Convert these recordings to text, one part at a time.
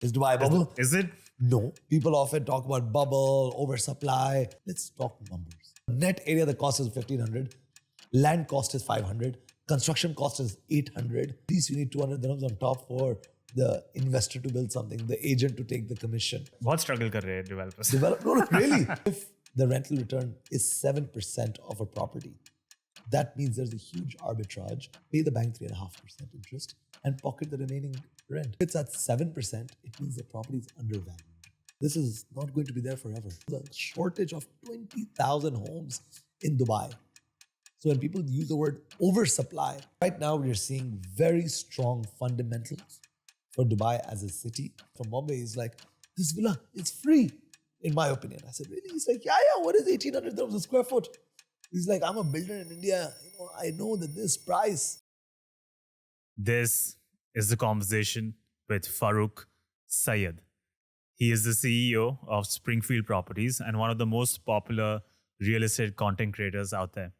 Is Dubai a bubble? Is it? No. People often talk about bubble, oversupply. Let's talk numbers. Net area, the cost is 1,500. Land cost is 500. Construction cost is 800. At least you need 200 dirhams on top for the investor to build something, the agent to take the commission. What struggle kar rahe hai developers? No, really. If the rental return is 7% of a property, that means there's a huge arbitrage. Pay the bank 3.5% interest and pocket the remaining rent. If it's at 7%, it means the property is undervalued. This is not going to be there forever. The shortage of 20,000 homes in Dubai. So when people use the word oversupply, right now we're seeing very strong fundamentals for Dubai as a city. From Bombay, he's like, this villa is free, in my opinion. I said, really? He's like, yeah, what is 1,800 dirhams a square foot? He's like, I'm a builder in India. I know that this price. This is the conversation with Farooq Syed. He is the CEO of Springfield Properties and one of the most popular real estate content creators out there.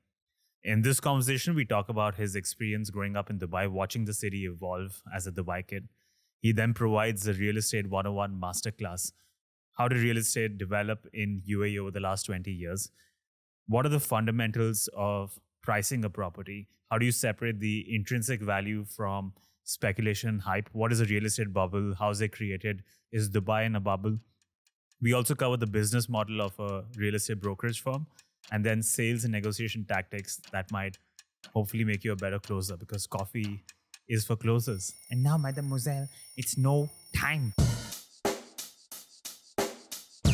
In this conversation, we talk about his experience growing up in Dubai, watching the city evolve as a Dubai kid. He then provides the Real Estate 101 masterclass. How did real estate develop in UAE over the last 20 years? What are the fundamentals of pricing a property? How do you separate the intrinsic value from speculation and hype? What is a real estate bubble? How is it created? Is Dubai in a bubble? We also cover the business model of a real estate brokerage firm and then sales and negotiation tactics that might hopefully make you a better closer because coffee is for closers. And now, mademoiselle, it's no time.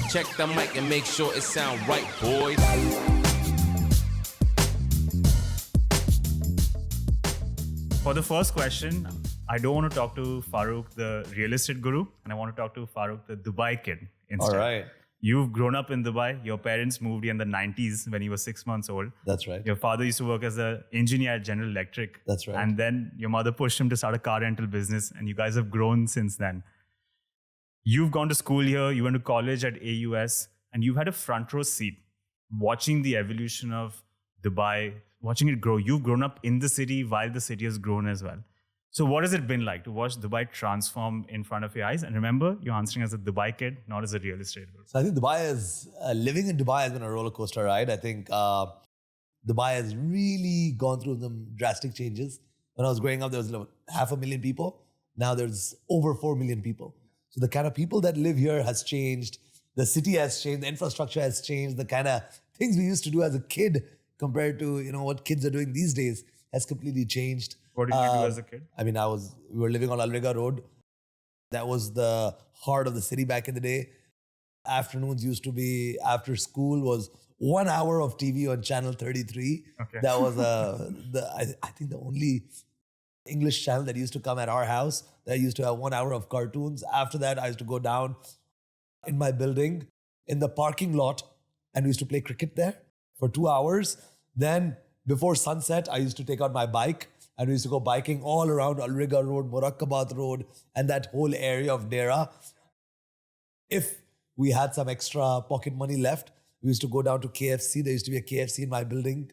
Check the mic and make sure it sound right, boys. For the first question, I don't want to talk to Farooq, the real estate guru, and I want to talk to Farooq, the Dubai kid instead. All right. You've grown up in Dubai. Your parents moved here in the 90s when you were 6 months old. That's right. Your father used to work as an engineer at General Electric. That's right. And then your mother pushed him to start a car rental business, and you guys have grown since then. You've gone to school here, you went to college at AUS, and you've had a front row seat watching the evolution of Dubai, watching it grow. You've grown up in the city while the city has grown as well. So what has it been like to watch Dubai transform in front of your eyes? And remember, you're answering as a Dubai kid, not as a real estate guru. So I think Dubai is, living in Dubai has been a roller coaster ride. I think Dubai has really gone through some drastic changes. When I was growing up, there was 500,000 people. Now there's over 4 million people. So the kind of people that live here has changed. The city has changed. The infrastructure has changed. The kind of things we used to do as a kid compared to what kids are doing these days has completely changed. What did you do as a kid? I mean, we were living on Al Riga Road. That was the heart of the city back in the day. Afternoons used to be, after school was 1 hour of TV on channel 33. Okay. That was I think the only English channel that used to come at our house. That used to have 1 hour of cartoons. After that, I used to go down in my building in the parking lot and we used to play cricket there for 2 hours. Then before sunset, I used to take out my bike and we used to go biking all around Al Riga Road, Morakkabat Road, and that whole area of Dera. If we had some extra pocket money left, we used to go down to KFC. There used to be a KFC in my building.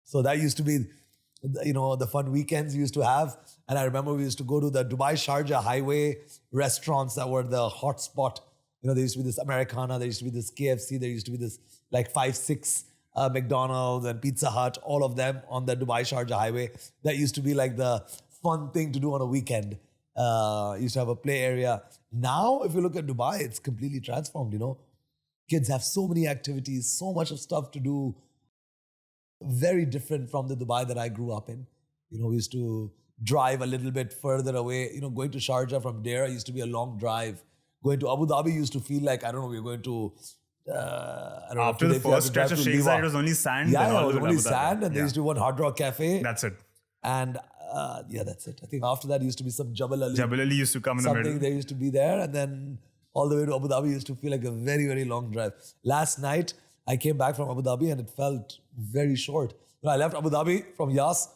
So that used to be, the fun weekends we used to have. And I remember we used to go to the Dubai Sharjah highway restaurants that were the hot spot. There used to be this Americana, there used to be this KFC, there used to be this like 5-6 McDonald's and Pizza Hut, all of them on the Dubai Sharjah highway. That used to be like the fun thing to do on a weekend. Used to have a play area. Now, if you look at Dubai, it's completely transformed, Kids have so many activities, so much of stuff to do. Very different from the Dubai that I grew up in. We used to drive a little bit further away. Going to Sharjah from Dera used to be a long drive. Going to Abu Dhabi used to feel like, we were going to... After the first stretch of Sheikh Zayed, it was only sand. Yeah, it was only sand and there used to be one Hard Rock Cafe. That's it. And that's it. I think after that used to be some Jabal Ali. Jabal Ali used to come in the middle. Something there used to be there and then all the way to Abu Dhabi used to feel like a very, very long drive. Last night, I came back from Abu Dhabi and it felt very short. When I left Abu Dhabi from Yas,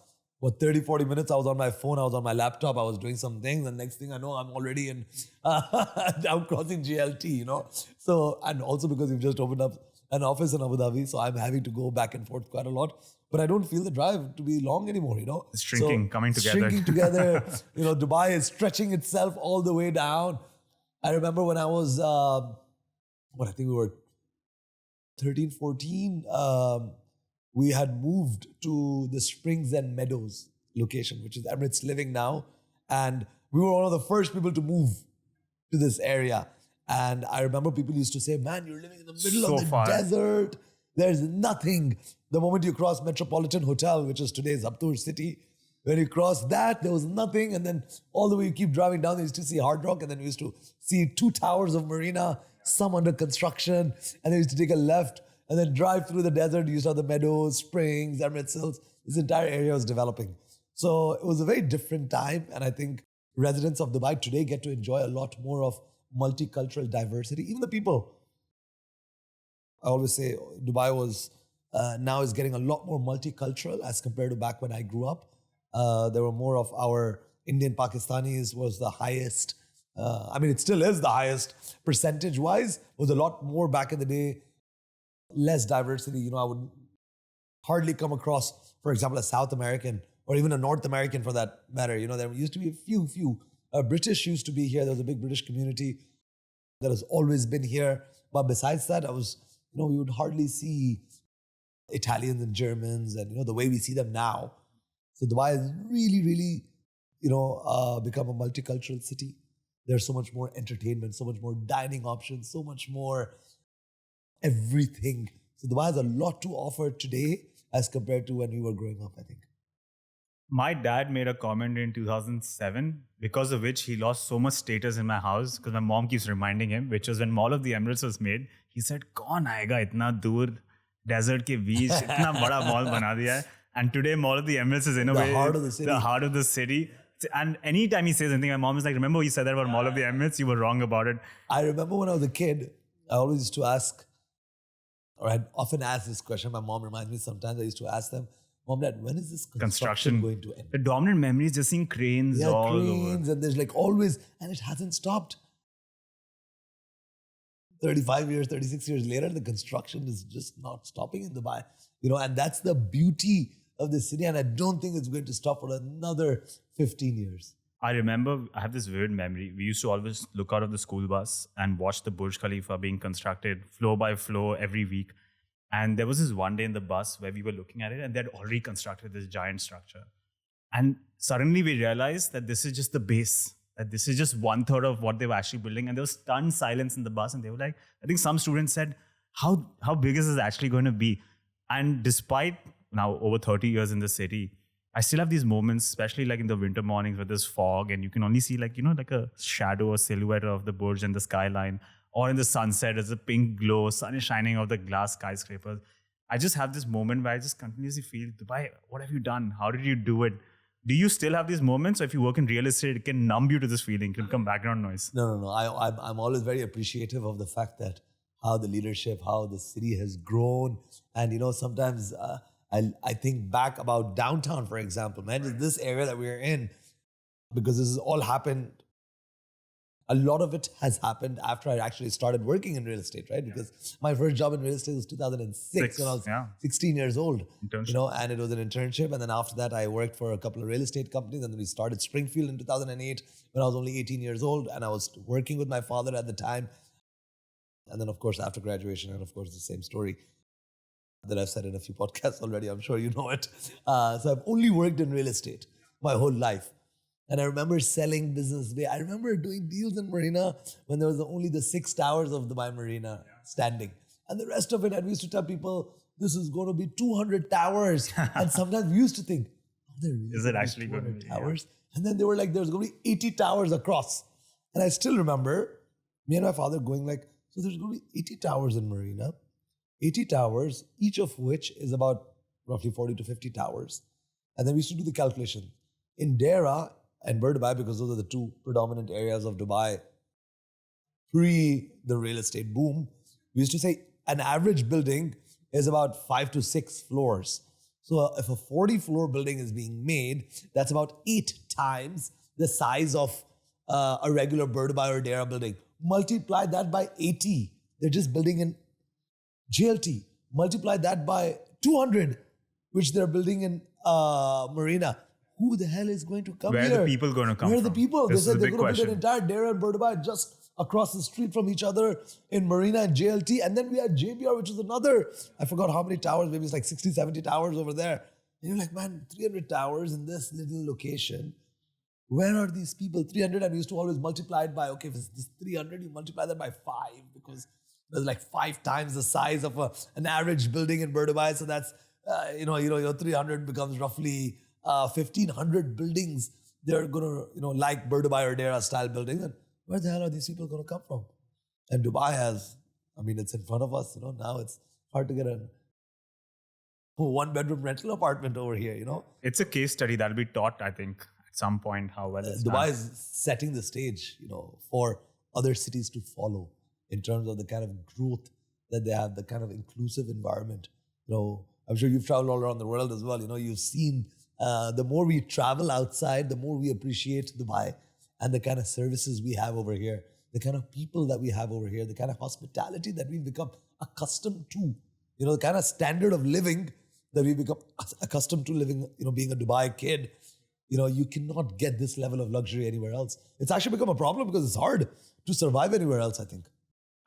30-40 minutes, I was on my phone, I was on my laptop, I was doing some things, and next thing I know, I'm already in down crossing GLT, So, and also because we've just opened up an office in Abu Dhabi, so I'm having to go back and forth quite a lot. But I don't feel the drive to be long anymore, It's shrinking, coming together. Shrinking together. Dubai is stretching itself all the way down. I remember when I was, I think we were 13, 14, we had moved to the Springs and Meadows location, which is Emirates Living now. And we were one of the first people to move to this area. And I remember people used to say, man, you're living in the middle of the desert. There's nothing. The moment you cross Metropolitan Hotel, which is today's Aptur City, when you cross that, there was nothing. And then all the way you keep driving down, you used to see Hard Rock. And then we used to see 2 towers of Marina, some under construction. And then we used to take a left and then drive through the desert. You saw the Meadows, Springs, Emirates Hills. This entire area was developing. So it was a very different time. And I think residents of Dubai today get to enjoy a lot more of multicultural diversity. Even the people. I always say Dubai was now is getting a lot more multicultural as compared to back when I grew up. There were more of our Indian Pakistanis was the highest. It still is the highest percentage-wise. Was a lot more back in the day. Less diversity. I would hardly come across, for example, a South American or even a North American for that matter. There used to be a few. British used to be here. There was a big British community that has always been here. But besides that, we would hardly see Italians and Germans and, the way we see them now. So Dubai has really, really, become a multicultural city. There's so much more entertainment, so much more dining options, so much more everything. So Dubai has a lot to offer today as compared to when we were growing up, I think. My dad made a comment in 2007, because of which he lost so much status in my house, because my mom keeps reminding him, which was when Mall of the Emirates was made. He said, "Kaun aayega itna dur desert ke beach, itna bada mall bana diya hai." And today Mall of the Emirates is in a way the heart of the city. And anytime he says anything, my mom is like, "Remember you said that about Mall of the Emirates? You were wrong about it." I remember when I was a kid, I always used to ask, or I'd often ask this question. My mom reminds me sometimes. I used to ask them, "Mom, Dad, when is this construction going to end?" The dominant memory is just seeing cranes all cranes, over. And there's always, and it hasn't stopped. 35 years, 36 years later, the construction is just not stopping in Dubai. And that's the beauty of this city. And I don't think it's going to stop for another 15 years. I remember, I have this weird memory. We used to always look out of the school bus and watch the Burj Khalifa being constructed floor by floor every week. And there was this one day in the bus where we were looking at it and they'd already constructed this giant structure. And suddenly we realized that this is just the base, that this is just 1/3 of what they were actually building. And there was stunned silence in the bus. And they were like, I think some students said, how big is this actually going to be? And despite now over 30 years in the city, I still have these moments, especially like in the winter mornings where there's fog and you can only see like a shadow or silhouette of the Burj and the skyline. Or in the sunset, there's a pink glow, sun is shining off the glass skyscrapers. I just have this moment where I just continuously feel, Dubai, what have you done? How did you do it? Do you still have these moments? Or if you work in real estate, it can numb you to this feeling, it can become background noise. No. I'm always very appreciative of the fact that how the leadership, how the city has grown. And, sometimes I think back about downtown, for example, man, this area that we're in, because this has all happened. A lot of it has happened after I actually started working in real estate, right? Because my first job in real estate was 2006 when I was 16 years old. And it was an internship. And then after that, I worked for a couple of real estate companies. And then we started Springfield in 2008 when I was only 18 years old. And I was working with my father at the time. And then, of course, after graduation, and of course, the same story that I've said in a few podcasts already. I'm sure you know it. So I've only worked in real estate my whole life. And I remember selling business day. I remember doing deals in Marina when there was only the 6 towers of Dubai Marina standing. And the rest of it, we used to tell people, this is going to be 200 towers. And sometimes we used to think, is it actually going to be towers? Yeah. And then they were like, there's going to be 80 towers across. And I still remember me and my father going like, so there's going to be 80 towers in Marina. 80 towers, each of which is about roughly 40 to 50 towers. And then we used to do the calculation. In Dera and Dubai, because those are the two predominant areas of Dubai pre the real estate boom, we used to say an average building is about 5 to 6 floors. So if a 40-floor building is being made, that's about 8 times the size of a regular Dubai or Dera building. Multiply that by 80. They're just building in JLT. Multiply that by 200, which they're building in Marina. Who the hell is going to come here? Where are the people going to come from? Where are the people? They said they're going to build an question. entire Dera and Dubai just across the street from each other in Marina and JLT. And then we had JBR, which is another, I forgot how many towers, maybe it's like 60, 70 towers over there. And you're like, man, 300 towers in this little location. Where are these people? 300, and we used to always multiply it by, okay, if it's this 300, you multiply that by 5 because there's like 5 times the size of an average building in Dubai. So that's, 300 becomes roughly 1,500 buildings. They're going to, like Dubai or Dera style buildings. And where the hell are these people going to come from? And Dubai has, it's in front of us, now it's hard to get a 1-bedroom rental apartment over here, It's a case study that'll be taught, I think, at some point, how well it's Dubai done. is setting the stage, for other cities to follow in terms of the kind of growth that they have, the kind of inclusive environment. I'm sure you've traveled all around the world as well. You've seen the more we travel outside, the more we appreciate Dubai and the kind of services we have over here, the kind of people that we have over here, the kind of hospitality that we've become accustomed to, the kind of standard of living that we've become accustomed to living, being a Dubai kid. You cannot get this level of luxury anywhere else. It's actually become a problem because it's hard to survive anywhere else, I think.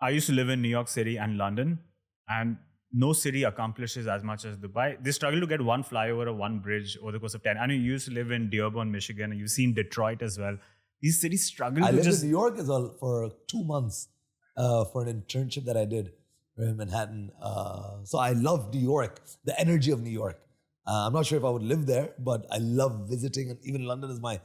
I used to live in New York City and London, and no city accomplishes as much as Dubai. They struggle to get one flyover or one bridge over the course of 10. I know you used to live in Dearborn, Michigan, and you've seen Detroit as well. These cities struggle I to lived just... in New York as well for 2 months for an internship that I did in Manhattan. So I love New York, the energy of New York. I'm not sure if I would live there, but I love visiting, and even London is my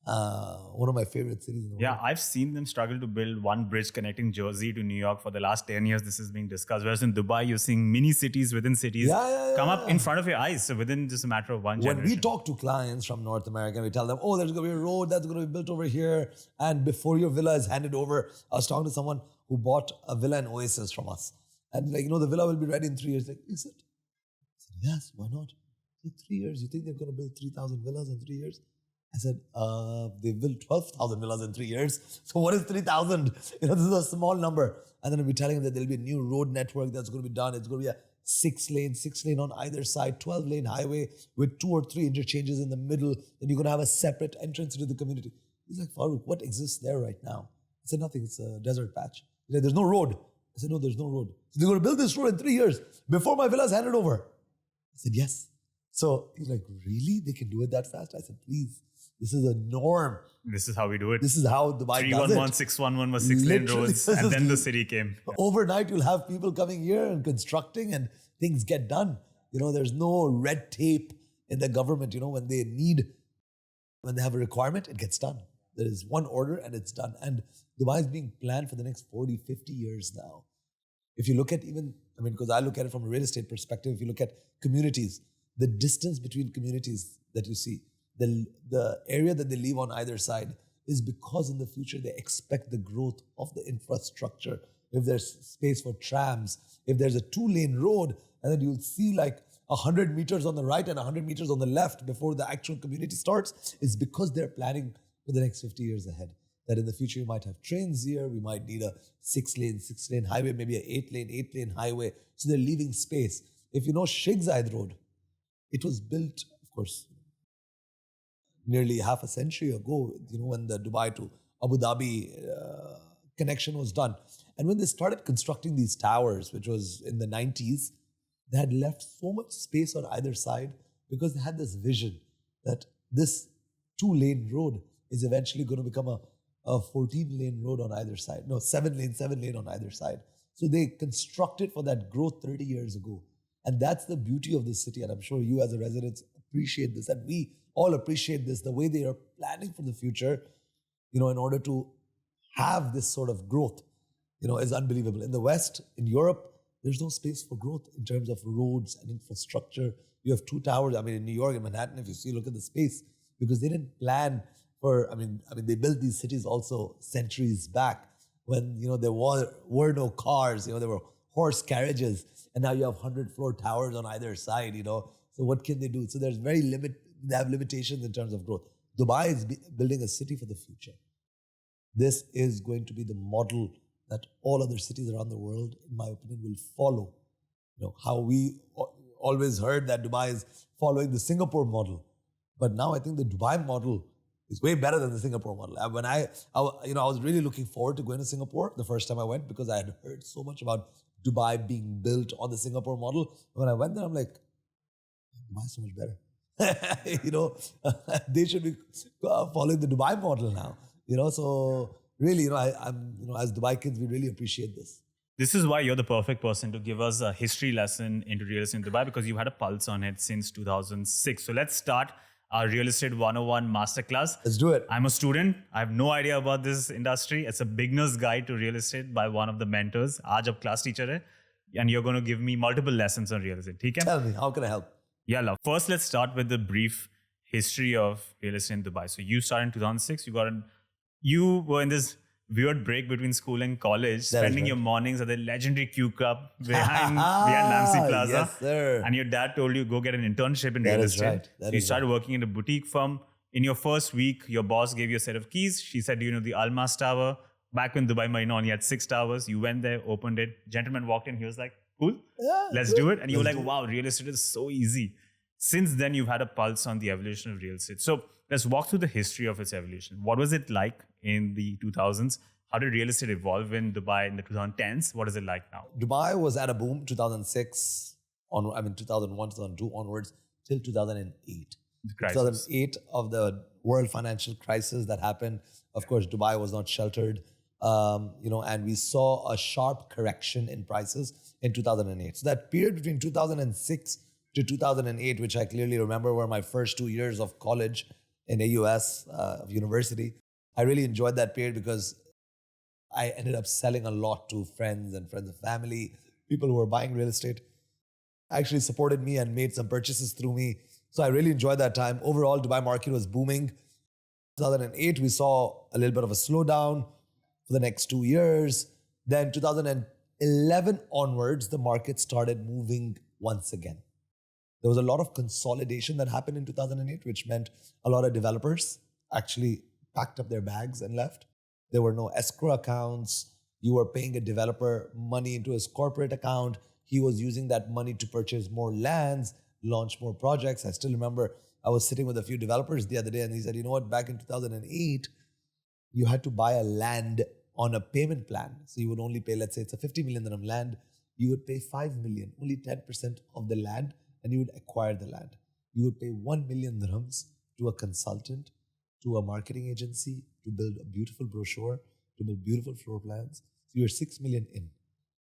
one of my favorite cities in the world. Yeah, I've seen them struggle to build one bridge connecting Jersey to New York for the last 10 years. This is being discussed. Whereas in Dubai, you're seeing mini cities within cities come up in front of your eyes. So within just a matter of one generation. When we talk to clients from North America, we tell them, oh, there's going to be a road that's going to be built over here. And before your villa is handed over, I was talking to someone who bought a villa in Oasis from us. And the villa will be ready in 3 years. Like, is it? I said, yes, why not? In 3 years, you think they're going to build 3,000 villas in 3 years? I said, they built 12,000 villas in 3 years. So what is 3,000? This is a small number. And then we'll be telling them that there'll be a new road network that's going to be done. It's going to be a 6 lane on either side, 12-lane highway with 2 or 3 interchanges in the middle. Then you're going to have a separate entrance into the community. He's like, Farooq, what exists there right now? I said, nothing. It's a desert patch. He's like, there's no road. I said, no, there's no road. So they're going to build this road in 3 years before my villa is handed over. I said, yes. So he's like, really? They can do it that fast? I said, please. This is a norm. This is how we do it. This is how Dubai does it. 311, 611 was 6-lane roads, and then the city came. Overnight, you'll have people coming here and constructing, and things get done. There's no red tape in the government. When they have a requirement, it gets done. There is one order and it's done. And Dubai is being planned for the next 40, 50 years now. If you look at because I look at it from a real estate perspective, if you look at communities, the distance between communities that you see, the area that they leave on either side is because in the future they expect the growth of the infrastructure. If there's space for trams, if there's a 2-lane road, and then you'll see like 100 meters on the right and 100 meters on the left before the actual community starts, it's because they're planning for the next 50 years ahead. That in the future you might have trains here, we might need a 6-lane highway, maybe an 8-lane highway. So they're leaving space. If you know Sheikh Zayed Road, it was built, of course, nearly half a century ago, when the Dubai to Abu Dhabi connection was done. And when they started constructing these towers, which was in the 90s, they had left so much space on either side because they had this vision that this 2-lane road is eventually going to become a 14-lane road on either side. No, 7-lane on either side. So they constructed for that growth 30 years ago. And that's the beauty of this city. And I'm sure you as a resident appreciate this. And we all appreciate this, the way they are planning for the future, in order to have this sort of growth, is unbelievable. In the West, in Europe, there's no space for growth in terms of roads and infrastructure. You have 2 towers. In New York and Manhattan, if you see, look at the space, because they didn't plan for, they built these cities also centuries back when, there were no cars, there were horse carriages, and now you have 100-floor towers on either side, So what can they do? So there's they have limitations in terms of growth. Dubai is building a city for the future. This is going to be the model that all other cities around the world, in my opinion, will follow. How we always heard that Dubai is following the Singapore model. But now I think the Dubai model It's way better than the Singapore model. When I was really looking forward to going to Singapore the first time I went because I had heard so much about Dubai being built on the Singapore model. When I went there, I'm like, Dubai is so much better. They should be following the Dubai model now. So really, as Dubai kids, we really appreciate this. This is why you're the perfect person to give us a history lesson into real estate in Dubai, because you've had a pulse on it since 2006. So let's start our Real Estate 101 masterclass. Let's do it. I'm a student. I have no idea about this industry. It's a beginner's guide to real estate by one of the mentors. Aaj ab class teacher hai, and you're going to give me multiple lessons on real estate. Okay? Tell me, how can I help? Yeah, love. First, let's start with the brief history of real estate in Dubai. So you started in 2006. You were in this weird break between school and college, spending your mornings at the legendary Q Club behind Nancy Plaza. Yes, sir. And your dad told you, go get an internship in real estate. Right. So you started working in a boutique firm. In your first week, your boss gave you a set of keys. She said, do you know the Almas Tower? Back when Dubai Marina only had 6 towers. You went there, opened it. Gentleman walked in. He was like, cool, let's do it. And you were like, wow, real estate is so easy. Since then, you've had a pulse on the evolution of real estate. So let's walk through the history of its evolution. What was it like in the 2000s? How did real estate evolve in Dubai in the 2010s? What is it like now? Dubai was at a boom 2006, 2001, 2002 onwards till 2008. 2008 of the world financial crisis that happened. Of course, Dubai was not sheltered, and we saw a sharp correction in prices in 2008. So that period between 2006 to 2008, which I clearly remember were my first 2 years of college in AUS, of university. I really enjoyed that period because I ended up selling a lot to friends and family, people who were buying real estate. Actually supported me and made some purchases through me. So I really enjoyed that time. Overall, Dubai market was booming. 2008, we saw a little bit of a slowdown for the next 2 years. Then 2011 onwards, the market started moving once again. There was a lot of consolidation that happened in 2008, which meant a lot of developers actually packed up their bags and left. There were no escrow accounts. You were paying a developer money into his corporate account. He was using that money to purchase more lands, launch more projects. I still remember I was sitting with a few developers the other day and he said, you know what, back in 2008, you had to buy a land on a payment plan. So you would only pay, let's say it's a 50 million dirham land. You would pay 5 million, only 10% of the land, and you would acquire the land. You would pay 1 million dirhams to a consultant, to a marketing agency, to build a beautiful brochure, to build beautiful floor plans. So you're 6 million in.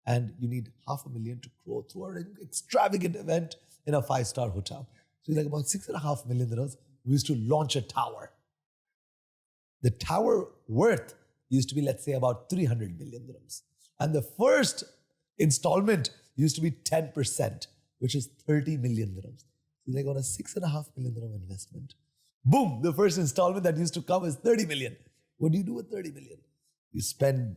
And you need 500,000 to grow through an extravagant event in a 5-star hotel. So it's like about 6.5 million dirhams. We used to launch a tower. The tower worth used to be, let's say, about 300 million dirhams. And the first installment used to be 10%, which is 30 million dirhams. So like on a 6.5 million dirham investment, boom, the first installment that used to come is 30 million. What do you do with 30 million? You spend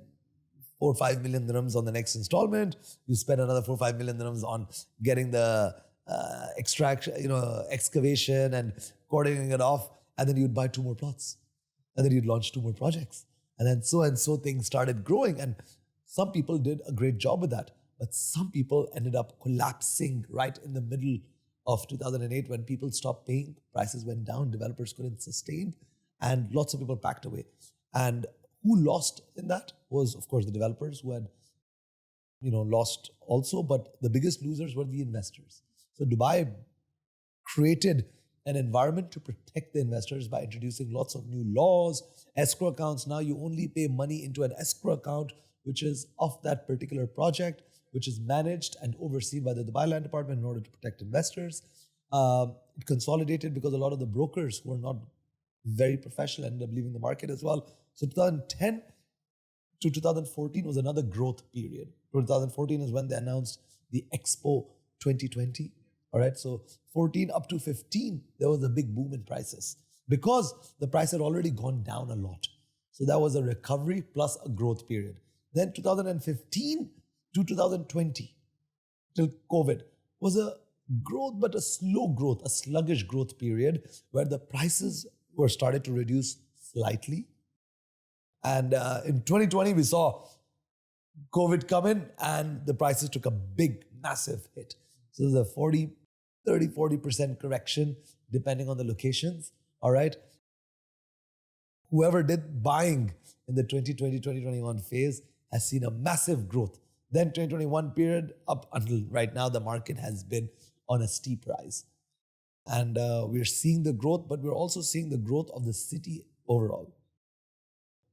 4 or 5 million dirhams on the next installment. You spend another 4 or 5 million dirhams on getting the extraction, excavation and cordoning it off. And then you'd buy 2 more plots. And then you'd launch 2 more projects. And then so things started growing. And some people did a great job with that. But some people ended up collapsing right in the middle of 2008 when people stopped paying. Prices went down. Developers couldn't sustain. And lots of people packed away. And who lost in that was, of course, the developers who had, lost also. But the biggest losers were the investors. So Dubai created an environment to protect the investors by introducing lots of new laws, escrow accounts. Now you only pay money into an escrow account, which is of that particular project, which is managed and overseen by the Dubai Land Department in order to protect investors. It consolidated because a lot of the brokers who are not very professional ended up leaving the market as well. So 2010 to 2014 was another growth period. 2014 is when they announced the Expo 2020. All right, so 14 up to 15, there was a big boom in prices because the price had already gone down a lot. So that was a recovery plus a growth period. Then 2015 to 2020, till COVID, was a growth, but a slow growth, a sluggish growth period where the prices were started to reduce slightly. And in 2020, we saw COVID come in and the prices took a big, massive hit. So there's a 40% correction depending on the locations, all right? whoever did buying in the 2020-2021 phase has seen a massive growth. Then 2021 period up until right now, the market has been on a steep rise. And we're seeing the growth, but we're also seeing the growth of the city overall.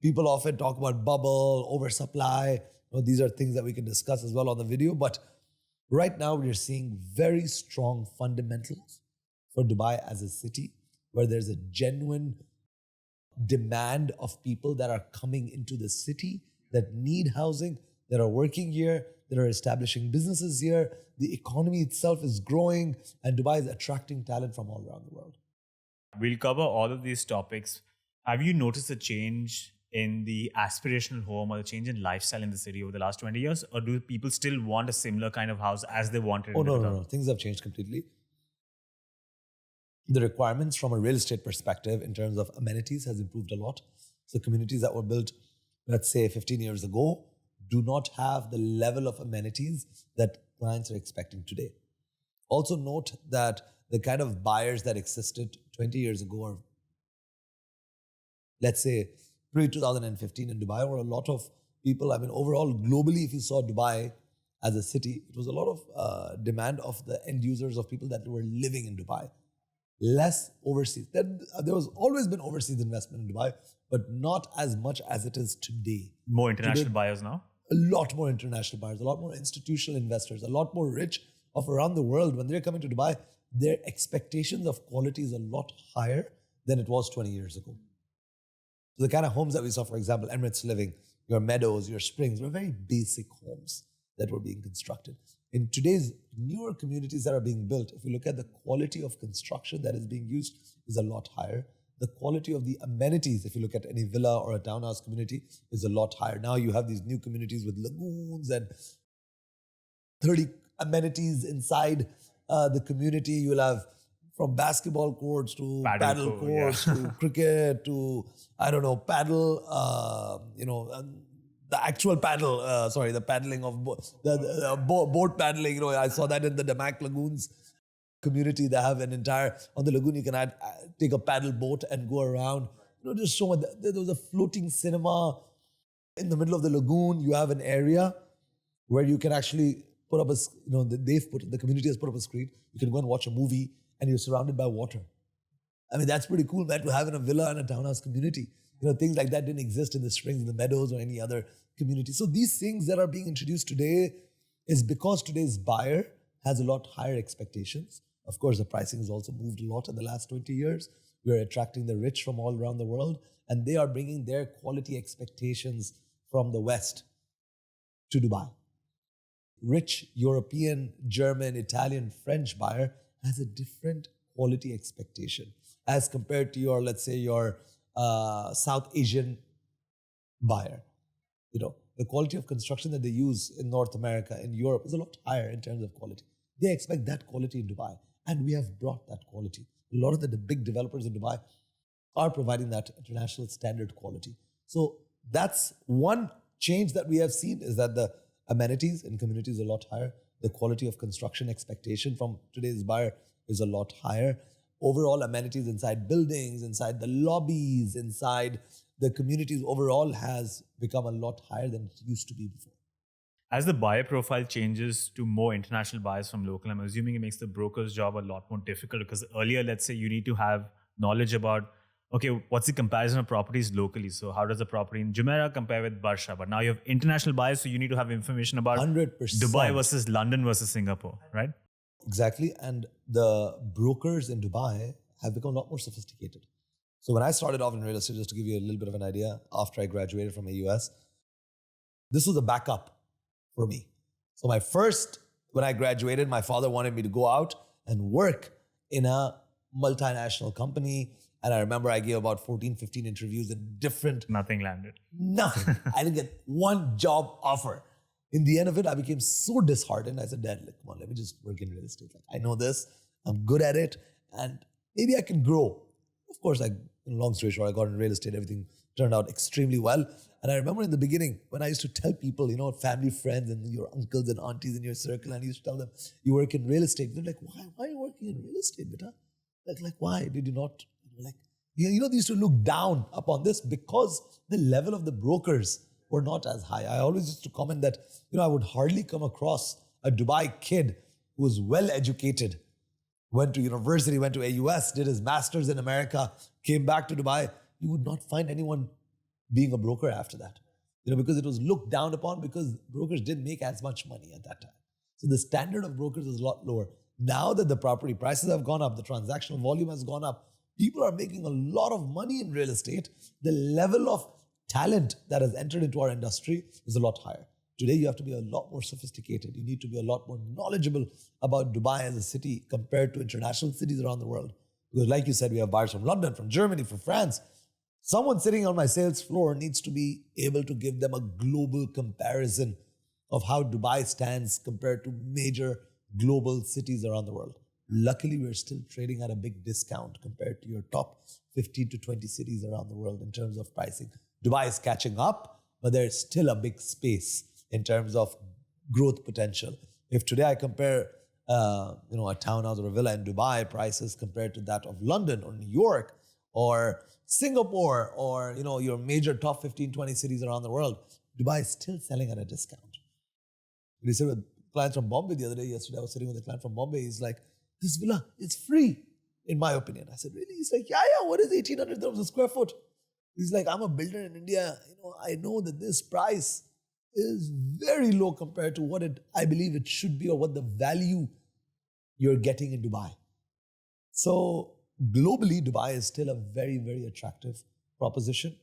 People often talk about bubble, oversupply. These are things that we can discuss as well on the video. But right now, we're seeing very strong fundamentals for Dubai as a city, where there's a genuine demand of people that are coming into the city, that need housing, that are working here, that are establishing businesses here. The economy itself is growing, and Dubai is attracting talent from all around the world. We'll cover all of these topics. Have you noticed a change in the aspirational home or the change in lifestyle in the city over the last 20 years? Or do people still want a similar kind of house as they wanted? Oh, no. Things have changed completely. The requirements from a real estate perspective in terms of amenities has improved a lot. So communities that were built, let's say 15 years ago, do not have the level of amenities that clients are expecting today. Also note that the kind of buyers that existed 20 years ago, or let's say pre-2015 in Dubai, were a lot of people. I mean, overall, globally, if you saw Dubai as a city, it was a lot of demand of the end users, of people that were living in Dubai. Less overseas. There was always been overseas investment in Dubai, but not as much as it is today. More international buyers now? A lot more international buyers, a lot more institutional investors, a lot more rich of around the world. When they're coming to Dubai, their expectations of quality is a lot higher than it was 20 years ago. So the kind of homes that we saw, for example, Emirates Living, your Meadows, your Springs, were very basic homes that were being constructed. In today's newer communities that are being built, if you look at the quality of construction that is being used, is a lot higher. The quality of the amenities, if you look at any villa or a townhouse community, is a lot higher. Now you have these new communities with lagoons and 30 amenities inside the community. You'll have from basketball courts to paddle courts to cricket to, paddle, the actual paddle, the paddling of boat paddling. I saw that in the Damak Lagoons community. They have an entire, on the lagoon, you can take a paddle boat and go around. Just show there was a floating cinema in the middle of the lagoon. You have an area where you can actually put up the community has put up a screen. You can go and watch a movie and you're surrounded by water. I mean, that's pretty cool, man, to have in a villa and a townhouse community. Things like that didn't exist in the Springs, in the Meadows, or any other community. So these things that are being introduced today is because today's buyer has a lot higher expectations. Of course, the pricing has also moved a lot in the last 20 years. We're attracting the rich from all around the world, and they are bringing their quality expectations from the West to Dubai. Rich European, German, Italian, French buyer has a different quality expectation as compared to your, let's say, your South Asian buyer. The quality of construction that they use in North America, in Europe, is a lot higher in terms of quality. They expect that quality in Dubai, and we have brought that quality. A lot of the big developers in Dubai are providing that international standard quality. So that's one change that we have seen, is that the amenities in communities are a lot higher. The quality of construction expectation from today's buyer is a lot higher. Overall amenities inside buildings, inside the lobbies, inside the communities overall has become a lot higher than it used to be before. As the buyer profile changes to more international buyers from local, I'm assuming it makes the broker's job a lot more difficult, because earlier, let's say you need to have knowledge about, okay, what's the comparison of properties locally? So how does the property in Jumeirah compare with Barsha? But now you have international buyers, so you need to have information about 100%. Dubai versus London versus Singapore, right? Exactly. And the brokers in Dubai have become a lot more sophisticated. So when I started off in real estate, just to give you a little bit of an idea, after I graduated from AUS, this was a backup for me. So when I graduated, my father wanted me to go out and work in a multinational company. And I remember I gave about 14, 15 interviews in different... Nothing landed. Nothing. I didn't get one job offer. In the end of it, I became so disheartened. I said, Dad, come on, let me just work in real estate. I know this, I'm good at it, and maybe I can grow. Of course, long story short, I got in real estate. Everything turned out extremely well. And I remember in the beginning, when I used to tell people, family, friends, and your uncles and aunties in your circle, and I used to tell them, you work in real estate. They're like, why are you working in real estate, beta? Like, why did you not, They used to look down upon this because the level of the brokers were not as high. I always used to comment that, I would hardly come across a Dubai kid who was well educated, went to university, went to AUS, did his master's in America, came back to Dubai. You would not find anyone being a broker after that. Because it was looked down upon because brokers didn't make as much money at that time. So the standard of brokers is a lot lower. Now that the property prices have gone up, the transactional volume has gone up, people are making a lot of money in real estate. The level of talent that has entered into our industry is a lot higher. Today, you have to be a lot more sophisticated. You need to be a lot more knowledgeable about Dubai as a city compared to international cities around the world. Because like you said, we have buyers from London, from Germany, from France. Someone sitting on my sales floor needs to be able to give them a global comparison of how Dubai stands compared to major global cities around the world. Luckily, we're still trading at a big discount compared to your top 15 to 20 cities around the world in terms of pricing. Dubai is catching up, but there's still a big space in terms of growth potential. If today I compare a townhouse or a villa in Dubai prices compared to that of London or New York or Singapore or your major top 15, 20 cities around the world, Dubai is still selling at a discount. We said with clients from Bombay the other day, yesterday I was sitting with a client from Bombay, he's like, this villa is free, in my opinion. I said, really? He's like, yeah, what is 1,800 dirhams a square foot? He's like, I'm a builder in India. I know that this price is very low compared to what I believe it should be or what the value you're getting in Dubai. So globally, Dubai is still a very, very attractive proposition.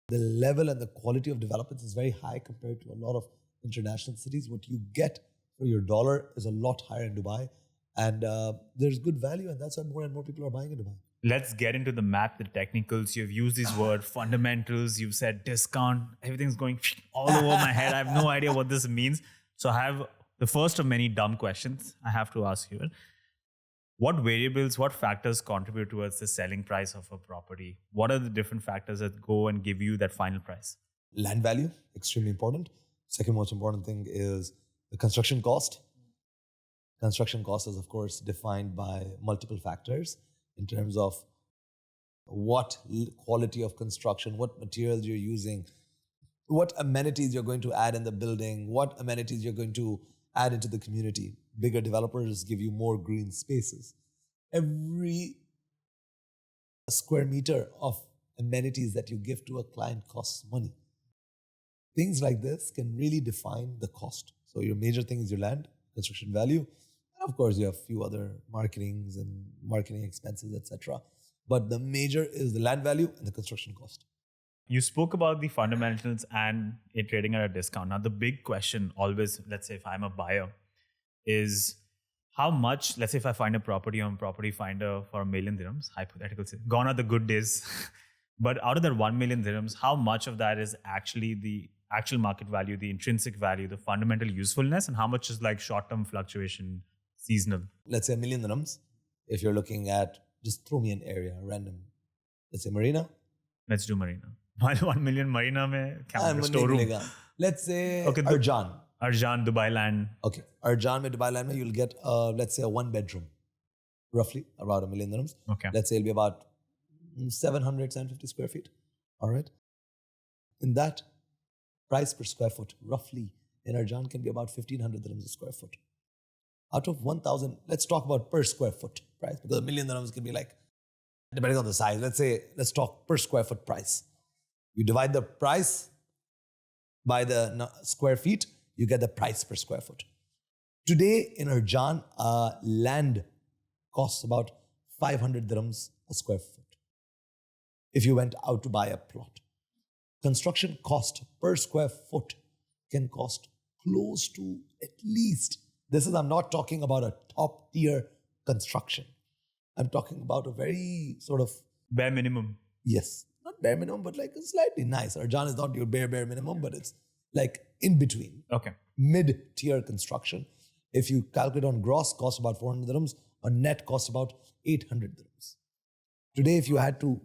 The level and the quality of developments is very high compared to a lot of international cities. What you get for your dollar is a lot higher in Dubai. And there's good value, and that's why more and more people are buying in Dubai. Let's get into the math, the technicals. You've used this word, fundamentals. You've said discount. Everything's going all over my head. I have no idea what this means. So I have the first of many dumb questions I have to ask you. What variables, what factors contribute towards the selling price of a property? What are the different factors that go and give you that final price? Land value, extremely important. Second most important thing is the construction cost. Construction cost is, of course, defined by multiple factors in terms of what quality of construction, what materials you're using, what amenities you're going to add in the building, what amenities you're going to add into the community. Bigger developers give you more green spaces. Every square meter of amenities that you give to a client costs money. Things like this can really define the cost. So your major thing is your land, construction value. And of course, you have a few other marketing expenses, etc. But the major is the land value and the construction cost. You spoke about the fundamentals and it trading at a discount. Now, the big question always, let's say if I'm a buyer, is how much, let's say if I find a property on Property Finder for 1 million dirhams, hypothetical, gone are the good days. But out of that 1 million dirhams, how much of that is actually the actual market value, the intrinsic value, the fundamental usefulness, and how much is like short-term fluctuation, seasonal? Let's say 1 million dirhams. If you're looking at, just throw me an area, random. Let's say Marina. Let's do Marina. 1 million Marina mein kya storeroom. Let's say okay, Arjan, Dubai land. Okay, Arjan mein Dubai land mein you'll get let's say a 1 bedroom, roughly about 1 million dirhams. Okay. Let's say it'll be about 750 square feet. All right. In that, price per square foot, roughly in Arjan can be about 1,500 dirhams a square foot. Out of 1,000, let's talk about per square foot price because 1 million dirhams can be like, depending on the size. Let's talk per square foot price. You divide the price by the square feet, you get the price per square foot. Today in Arjan, land costs about 500 dirhams a square foot if you went out to buy a plot. Construction cost per square foot can cost close to at least, I'm not talking about a top tier construction. I'm talking about a very sort of... bare minimum. Yes. Not bare minimum, but like slightly nice. Arjan is not your bare minimum, but it's like in between. Okay. Mid-tier construction. If you calculate on gross, costs about 400 dirhams. On net, costs about 800 dirhams. Today, if you had to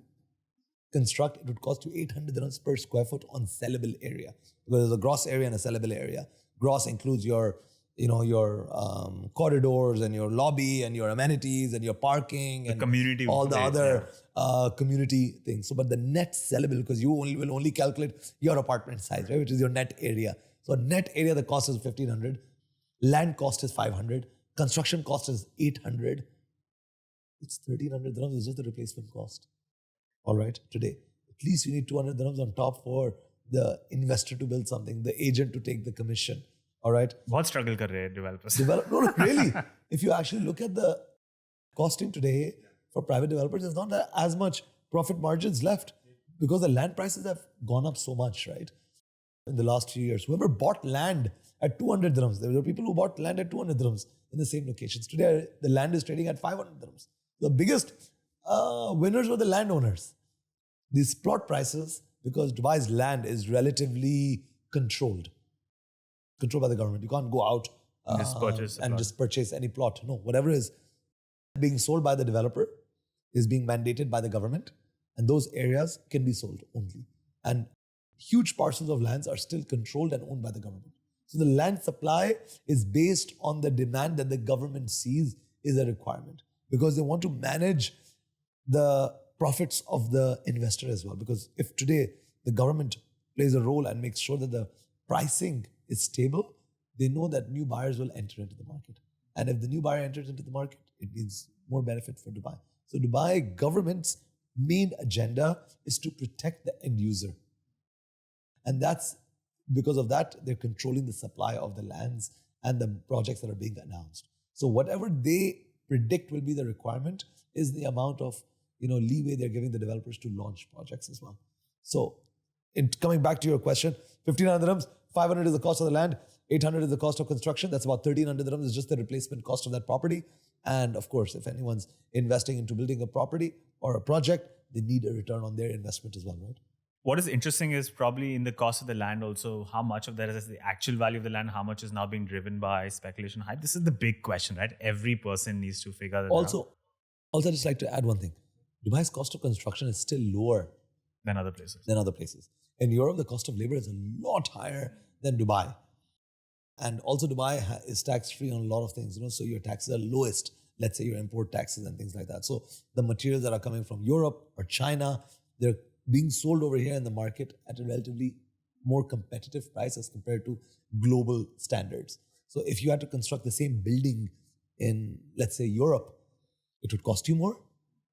construct, it would cost you 800 dirhams per square foot on sellable area. Because there's a gross area and a sellable area. Gross includes your your corridors and your lobby and your amenities and your parking and community all the place, other community things. So, but the net sellable, because you will only calculate your apartment size, right, which is your net area. So, net area, the cost is 1,500, land cost is 500, construction cost is 800. It's 1,300 dirhams. It's just the replacement cost. All right, today. At least you need 200 dirhams on top for the investor to build something, the agent to take the commission. All right. बहुत struggle कर रहे हैं developers. No, really. If you actually look at the costing today for private developers, there's not as much profit margins left because the land prices have gone up so much, right? In the last few years, whoever bought land at 200 dirhams, there were people who bought land at 200 dirhams in the same locations. Today, the land is trading at 500 dirhams. The biggest winners were the landowners. These plot prices, because Dubai's land is relatively controlled by the government. You can't go out just purchase any plot. No, whatever is being sold by the developer is being mandated by the government, and those areas can be sold only. And huge parcels of lands are still controlled and owned by the government. So the land supply is based on the demand that the government sees is a requirement, because they want to manage the profits of the investor as well. Because if today the government plays a role and makes sure that the pricing is stable, they know that new buyers will enter into the market. And if the new buyer enters into the market, it means more benefit for Dubai. So Dubai government's main agenda is to protect the end user. And that's because of that, they're controlling the supply of the lands and the projects that are being announced. So whatever they predict will be the requirement is the amount of leeway they're giving the developers to launch projects as well. So coming back to your question, 1,500 dirhams, 500 is the cost of the land, 800 is the cost of construction. That's about 1,300 dirhams is just the replacement cost of that property. And of course, if anyone's investing into building a property or a project, they need a return on their investment as well, right? What is interesting is probably in the cost of the land also, how much of that is the actual value of the land, how much is now being driven by speculation hype. This is the big question, right? Every person needs to figure that out. Also, I'd just like to add one thing. Dubai's cost of construction is still lower than other places. In Europe, the cost of labor is a lot higher than Dubai. And also Dubai is tax-free on a lot of things, so your taxes are lowest. Let's say your import taxes and things like that. So the materials that are coming from Europe or China, they're being sold over here in the market at a relatively more competitive price as compared to global standards. So if you had to construct the same building in, let's say, Europe, it would cost you more.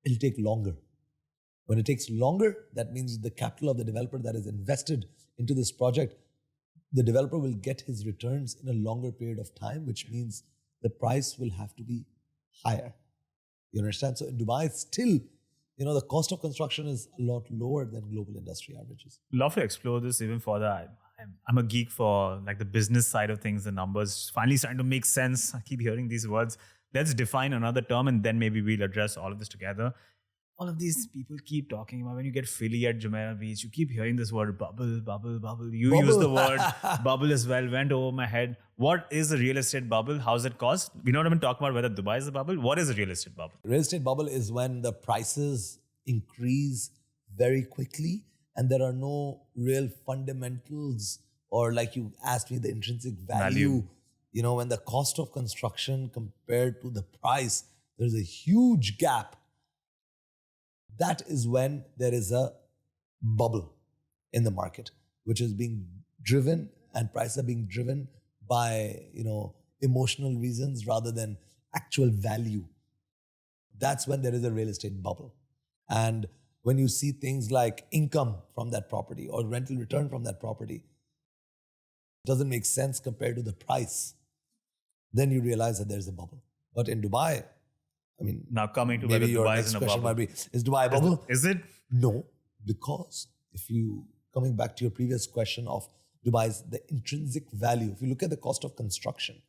It'll take longer. When it takes longer, that means the capital of the developer that is invested into this project, the developer will get his returns in a longer period of time, which means the price will have to be higher. You understand? So in Dubai, still, the cost of construction is a lot lower than global industry averages. Love to explore this even further. I'm a geek for like the business side of things, the numbers finally starting to make sense. I keep hearing these words. Let's define another term and then maybe we'll address all of this together. All of these people keep talking about when you get Philly at Jumeirah Beach, you keep hearing this word bubble, bubble, bubble. You use the word bubble as well, went over my head. What is a real estate bubble? How's it caused? We don't even talk about whether Dubai is a bubble. What is a real estate bubble? Real estate bubble is when the prices increase very quickly and there are no real fundamentals, or like you asked me, the intrinsic value. When the cost of construction compared to the price, there's a huge gap. That is when there is a bubble in the market, which is being driven, and prices are being driven by, emotional reasons rather than actual value. That's when there is a real estate bubble. And when you see things like income from that property or rental return from that property doesn't make sense compared to the price, then you realize that there's a bubble. But in Dubai, now coming to whether Dubai is in a bubble. Is Dubai a bubble? Is it? No, because coming back to your previous question of Dubai's, the intrinsic value, if you look at the cost of construction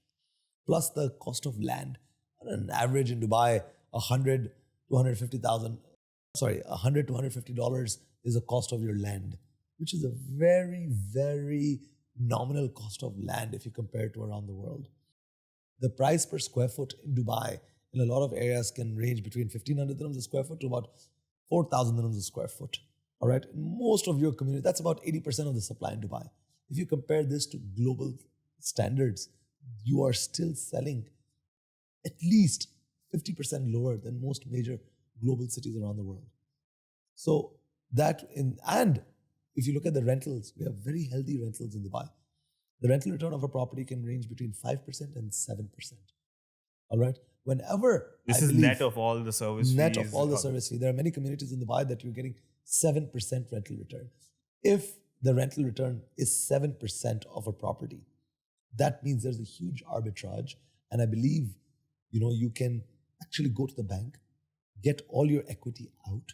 plus the cost of land, on an average in Dubai, $100 to $150 is the cost of your land, which is a very, very nominal cost of land if you compare it to around the world. The price per square foot in Dubai in a lot of areas can range between 1,500 dirhams a square foot to about 4,000 dirhams a square foot. All right. In most of your community, that's about 80% of the supply in Dubai. If you compare this to global standards, you are still selling at least 50% lower than most major global cities around the world. So and if you look at the rentals, we have very healthy rentals in Dubai. The rental return of a property can range between 5% and 7%. All right. Whenever This is net of all the service fees. Net of all the service fee. There are many communities in Dubai that you're getting 7% rental return. If the rental return is 7% of a property, that means there's a huge arbitrage. And I believe, you can actually go to the bank, get all your equity out,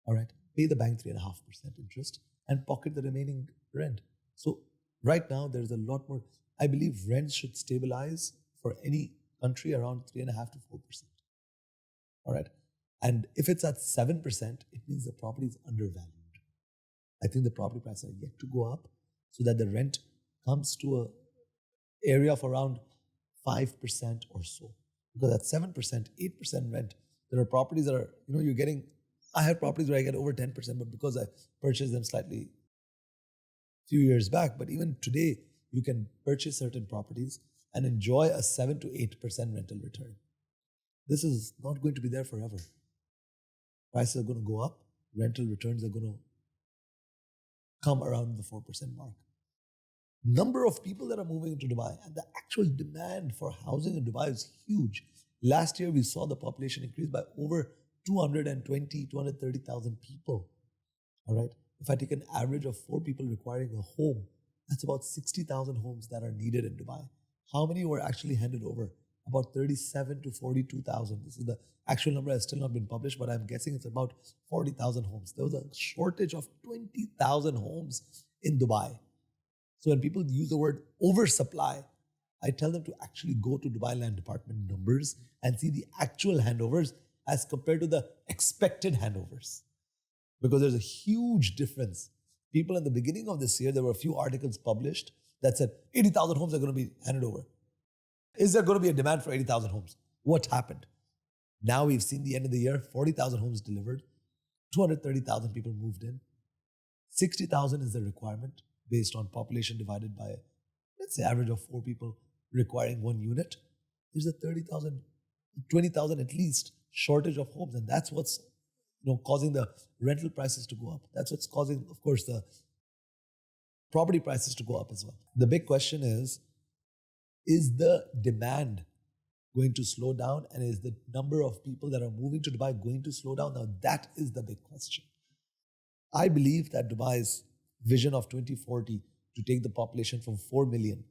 all right, pay the bank 3.5% interest and pocket the remaining rent. So right now, there's a lot more. I believe rents should stabilize for any country around 3.5% to 4%. All right. And if it's at 7%, it means the property is undervalued. I think the property prices are yet to go up so that the rent comes to an area of around 5% or so. Because at 7%, 8% rent, there are properties that are, you're getting, I have properties where I get over 10%, but because I purchased them slightly few years back, but even today, you can purchase certain properties and enjoy a 7 to 8% rental return. This is not going to be there forever. Prices are going to go up. Rental returns are going to come around the 4% mark. Number of people that are moving into Dubai and the actual demand for housing in Dubai is huge. Last year, we saw the population increase by over 230,000 people. All right. If I take an average of 4 people requiring a home, that's about 60,000 homes that are needed in Dubai. How many were actually handed over? About 37 to 42,000. This is the actual number has still not been published, but I'm guessing it's about 40,000 homes. There was a shortage of 20,000 homes in Dubai. So when people use the word oversupply, I tell them to actually go to Dubai Land Department numbers and see the actual handovers as compared to the expected handovers. Because there's a huge difference. People in the beginning of this year, there were a few articles published that said 80,000 homes are going to be handed over. Is there going to be a demand for 80,000 homes? What happened? Now we've seen the end of the year, 40,000 homes delivered, 230,000 people moved in, 60,000 is the requirement based on population divided by, let's say, average of 4 people requiring 1 unit. There's a 30,000, 20,000 at least shortage of homes, and that's what's causing the rental prices to go up. That's what's causing, of course, the property prices to go up as well. The big question is the demand going to slow down, and is the number of people that are moving to Dubai going to slow down? Now, that is the big question. I believe that Dubai's vision of 2040 to take the population from 4 million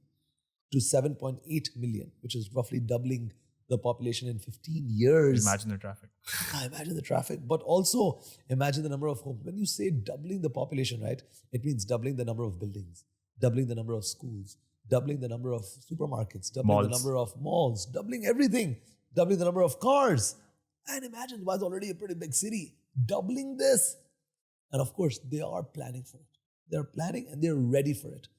to 7.8 million, which is roughly doubling the population in 15 years. Imagine the traffic. Imagine the traffic, but also imagine the number of homes. When you say doubling the population, right, it means doubling the number of buildings, doubling the number of schools, doubling the number of supermarkets, doubling the number of malls, doubling everything, doubling the number of cars. And imagine Dubai is already a pretty big city, doubling this. And of course, they are planning for it. They're planning and they're ready for it.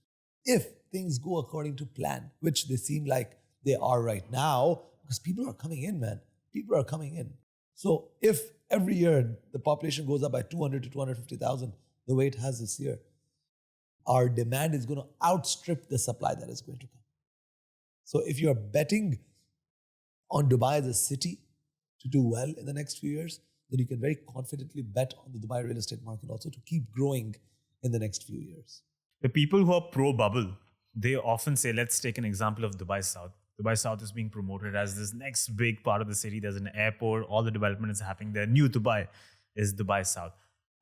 If things go according to plan, which they seem like they are right now, because people are coming in, man. People are coming in. So if every year the population goes up by 200 to 250,000, the way it has this year, our demand is going to outstrip the supply that is going to come. So if you're betting on Dubai as a city to do well in the next few years, then you can very confidently bet on the Dubai real estate market also to keep growing in the next few years. The people who are pro-bubble, they often say, let's take an example of Dubai South. Dubai South is being promoted as this next big part of the city. There's an airport, all the development is happening there. New Dubai is Dubai South.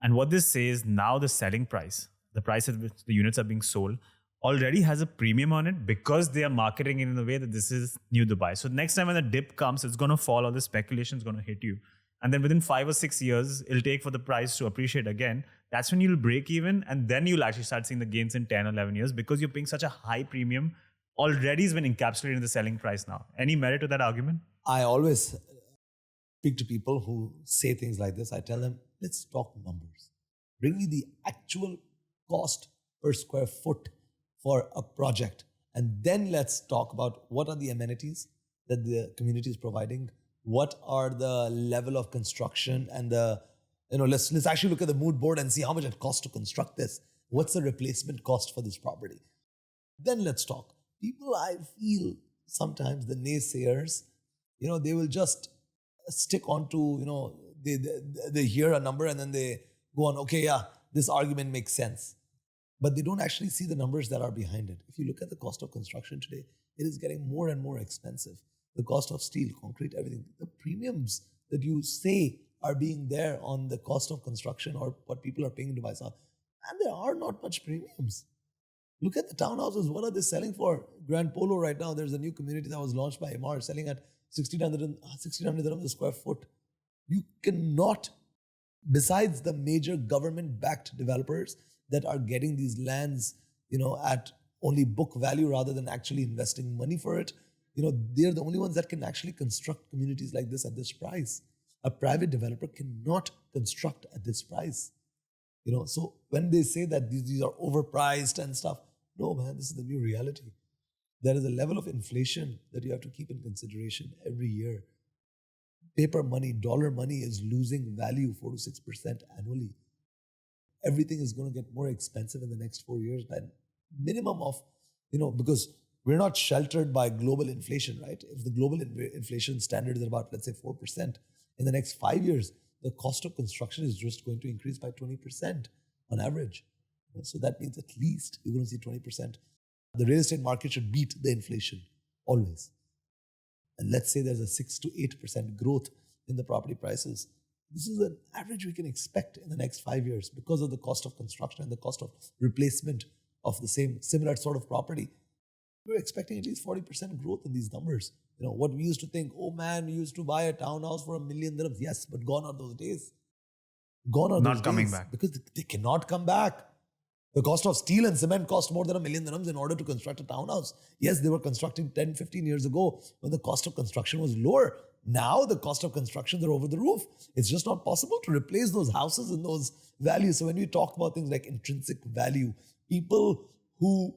And what this says, now the selling price, the price at which the units are being sold, already has a premium on it because they are marketing it in a way that this is New Dubai. So next time when the dip comes, it's going to fall, all the speculation is going to hit you. And then within 5 or 6 years, it'll take for the price to appreciate again. That's when you'll break even, and then you'll actually start seeing the gains in 10 or 11 years because you're paying such a high premium. Already has been encapsulated in the selling price now. Any merit to that argument? I always speak to people who say things like this. I tell them, let's talk numbers. Bring me the actual cost per square foot for a project. And then let's talk about what are the amenities that the community is providing. What are the level of construction and the, let's actually look at the mood board and see how much it costs to construct this. What's the replacement cost for this property? Then let's talk. People, I feel, sometimes the naysayers, they will just stick on to, they hear a number and then they go on, okay, yeah, this argument makes sense. But they don't actually see the numbers that are behind it. If you look at the cost of construction today, it is getting more and more expensive. The cost of steel, concrete, everything. The premiums that you say are being there on the cost of construction or what people are paying to buy stuff, and there are not much premiums. Look at the townhouses. What are they selling for? Grand Polo right now, there's a new community that was launched by Emaar selling at 1,600 dirhams a square foot. You cannot, besides the major government-backed developers that are getting these lands, at only book value rather than actually investing money for it, they're the only ones that can actually construct communities like this at this price. A private developer cannot construct at this price. So when they say that these are overpriced and stuff, no, man, this is the new reality. There is a level of inflation that you have to keep in consideration every year. Paper money, dollar money is losing value 4 to 6% annually. Everything is going to get more expensive in the next 4 years by minimum of, because we're not sheltered by global inflation, right? If the global inflation standard is about, let's say, 4%, in the next 5 years, the cost of construction is just going to increase by 20% on average. So that means at least you're going to see 20%. The real estate market should beat the inflation, always. And let's say there's a 6 to 8% growth in the property prices. This is an average we can expect in the next 5 years because of the cost of construction and the cost of replacement of the similar sort of property. We're expecting at least 40% growth in these numbers. What we used to think, oh man, we used to buy a townhouse for $1 million dirhams. Yes, but gone are those days. Gone are those days. Not coming back. Because they cannot come back. The cost of steel and cement cost more than $1 million dirhams in order to construct a townhouse. Yes, they were constructing 10, 15 years ago when the cost of construction was lower. Now the cost of construction, they're over the roof. It's just not possible to replace those houses and those values. So when we talk about things like intrinsic value, people who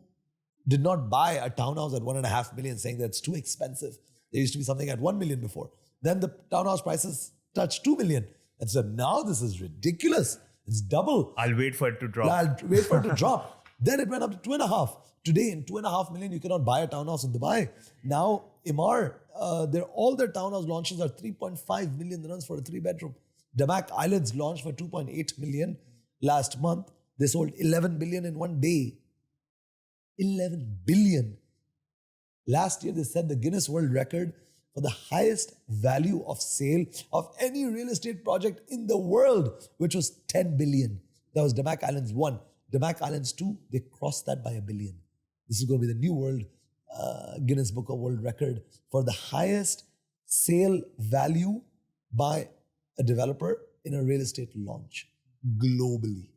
did not buy a townhouse at 1.5 million saying that it's too expensive. There used to be something at 1 million before. Then the townhouse prices touched 2 million. And so now this is ridiculous. It's double. I'll wait for it to drop. I'll wait for it to drop. Then it went up to 2.5. Today, in 2.5 million, you cannot buy a townhouse in Dubai. Now, Emaar, all their townhouse launches are 3.5 million dirhams for a 3-bedroom. Damak Islands launched for 2.8 million last month. They sold 11 billion in one day. 11 billion. Last year, they set the Guinness World Record for the highest value of sale of any real estate project in the world, which was 10 billion. That was Damak Islands 1. Damak Islands 2, they crossed that by $1 billion. This is going to be the new world Guinness Book of World Record for the highest sale value by a developer in a real estate launch globally.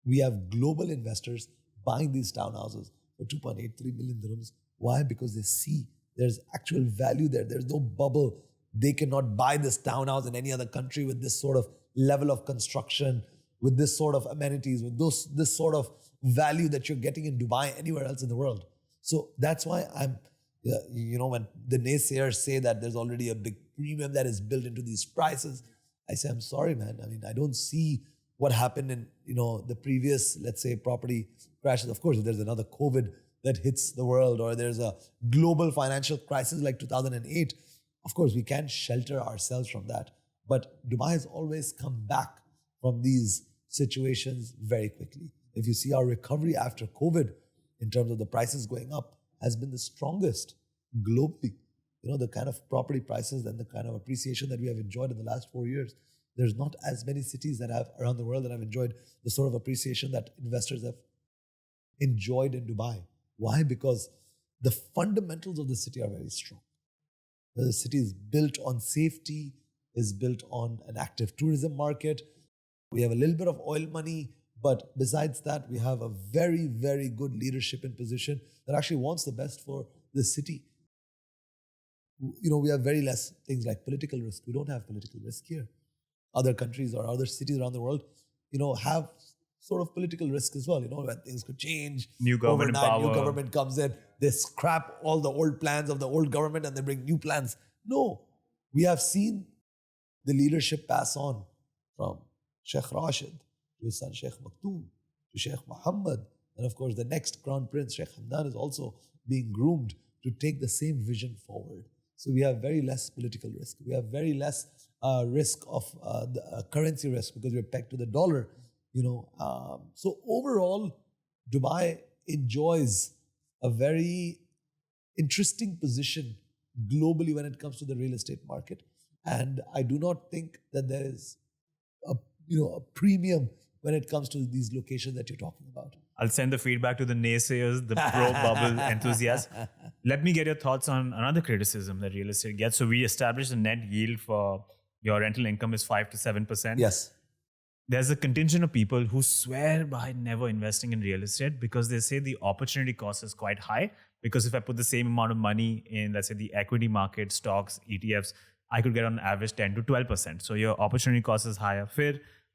We have global investors buying these townhouses for 2.83 million dirhams. Why? Because they see there's actual value there. There's no bubble. They cannot buy this townhouse in any other country with this sort of level of construction, with this sort of amenities, with this sort of value that you're getting in Dubai, anywhere else in the world. So that's why when the naysayers say that there's already a big premium that is built into these prices, I say, I'm sorry, man. I mean, I don't see what happened in, the previous, let's say, property crashes. Of course, if there's another COVID that hits the world or there's a global financial crisis like 2008, of course, we can't shelter ourselves from that. But Dubai has always come back from these situations very quickly. If you see our recovery after COVID, in terms of the prices going up, has been the strongest globally. The kind of property prices and the kind of appreciation that we have enjoyed in the last 4 years. There's not as many cities that have around the world that have enjoyed the sort of appreciation that investors have enjoyed in Dubai. Why? Because the fundamentals of the city are very strong. The city is built on safety, is built on an active tourism market. We have a little bit of oil money, but besides that, we have a very, very good leadership in position that actually wants the best for the city. We have very less things like political risk. We don't have political risk here. Other countries or other cities around the world, have sort of political risk as well. When things could change. New government overnight, power. New government comes in, they scrap all the old plans of the old government and they bring new plans. No, we have seen the leadership pass on from Sheikh Rashid to his son Sheikh Maktoum to Sheikh Mohammed. And of course, the next crown prince, Sheikh Hamdan, is also being groomed to take the same vision forward. So we have very less political risk. We have very less risk of the currency risk because we're pegged to the dollar. So overall, Dubai enjoys a very interesting position globally when it comes to the real estate market, and I do not think that there is a premium when it comes to these locations that you're talking about. I'll send the feedback to the naysayers, the pro-bubble enthusiasts. Let me get your thoughts on another criticism that real estate gets. So we established a net yield for your rental income is 5 to 7%. Yes. There's a contingent of people who swear by never investing in real estate because they say the opportunity cost is quite high. Because if I put the same amount of money in, let's say, the equity market, stocks, ETFs, I could get on average 10 to 12%. So your opportunity cost is higher.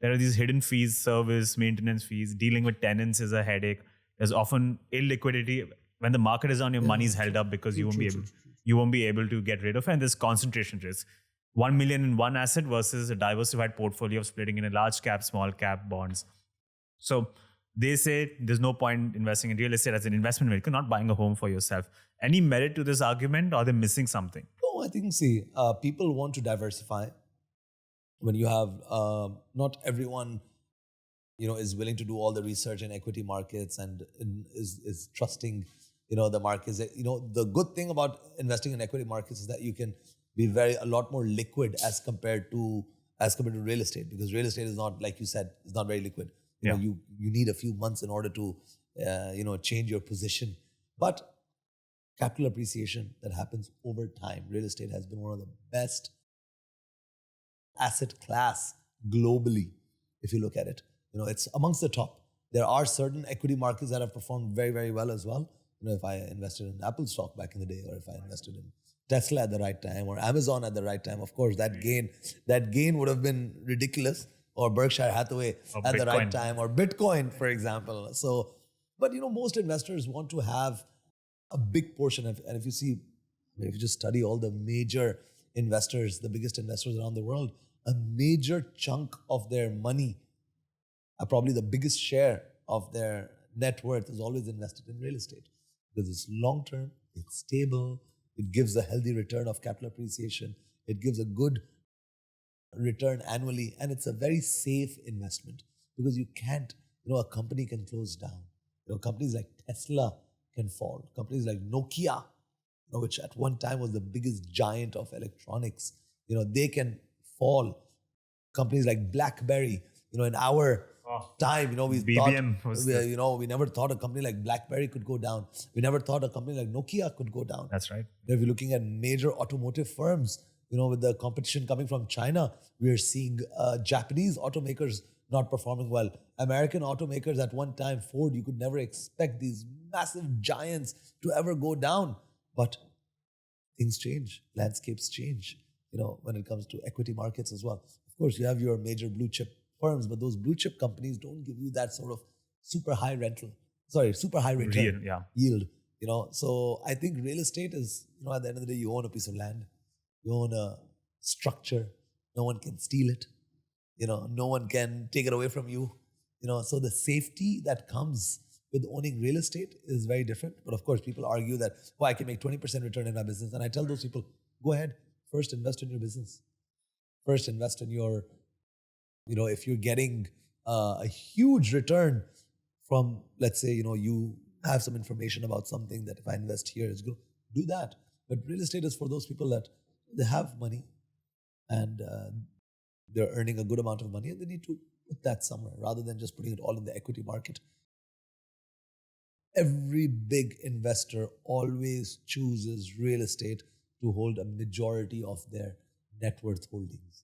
There are these hidden fees, service, maintenance fees. Dealing with tenants is a headache. There's often illiquidity. When the market is on, your money is held up because you won't be able to get rid of it. And there's concentration risk. 1 million in one asset versus a diversified portfolio of splitting in a large cap, small cap bonds. So they say there's no point investing in real estate as an investment vehicle, not buying a home for yourself. Any merit to this argument, or are they missing something? No, I think, people want to diversify. When you have, not everyone, is willing to do all the research in equity markets and is trusting, the markets. The good thing about investing in equity markets is that you can be a lot more liquid as compared to real estate, because real estate is not, like you said, is not very liquid. You need a few months in order to, change your position. But capital appreciation that happens over time. Real estate has been one of the best asset class globally, if you look at it. It's amongst the top. There are certain equity markets that have performed very, very well as well. If I invested in Apple stock back in the day, or if I invested in Tesla at the right time, or Amazon at the right time, of course, that gain would have been ridiculous. Or Berkshire Hathaway at the right time, or Bitcoin, for example. So, but most investors want to have a big portion of, and if you just study all the major investors, the biggest investors around the world, a major chunk of their money, probably the biggest share of their net worth, is always invested in real estate because it's long term, it's stable, it gives a healthy return of capital appreciation, it gives a good return annually, and it's a very safe investment because you can't, a company can close down. Companies like Tesla can fall. Companies like Nokia, which at one time was the biggest giant of electronics, they can fall. Companies like BlackBerry, in our time, we never thought a company like BlackBerry could go down. We never thought a company like Nokia could go down. That's right. If you're looking at major automotive firms, with the competition coming from China, we are seeing Japanese automakers not performing well. American automakers at one time, Ford, you could never expect these massive giants to ever go down. But things change, landscapes change, when it comes to equity markets as well. Of course, you have your major blue chip firms, but those blue chip companies don't give you that sort of super high return yield. So I think real estate is, at the end of the day, you own a piece of land. You own a structure. No one can steal it. No one can take it away from you. So the safety that comes with owning real estate is very different. But of course, people argue that, I can make 20% return in my business. And I tell those people, go ahead. First, invest in your business. First, invest in your, if you're getting a huge return from, let's say, you have some information about something that if I invest here, it's good, do that. But real estate is for those people that they have money and they're earning a good amount of money and they need to put that somewhere rather than just putting it all in the equity market. Every big investor always chooses real estate to hold a majority of their net worth holdings.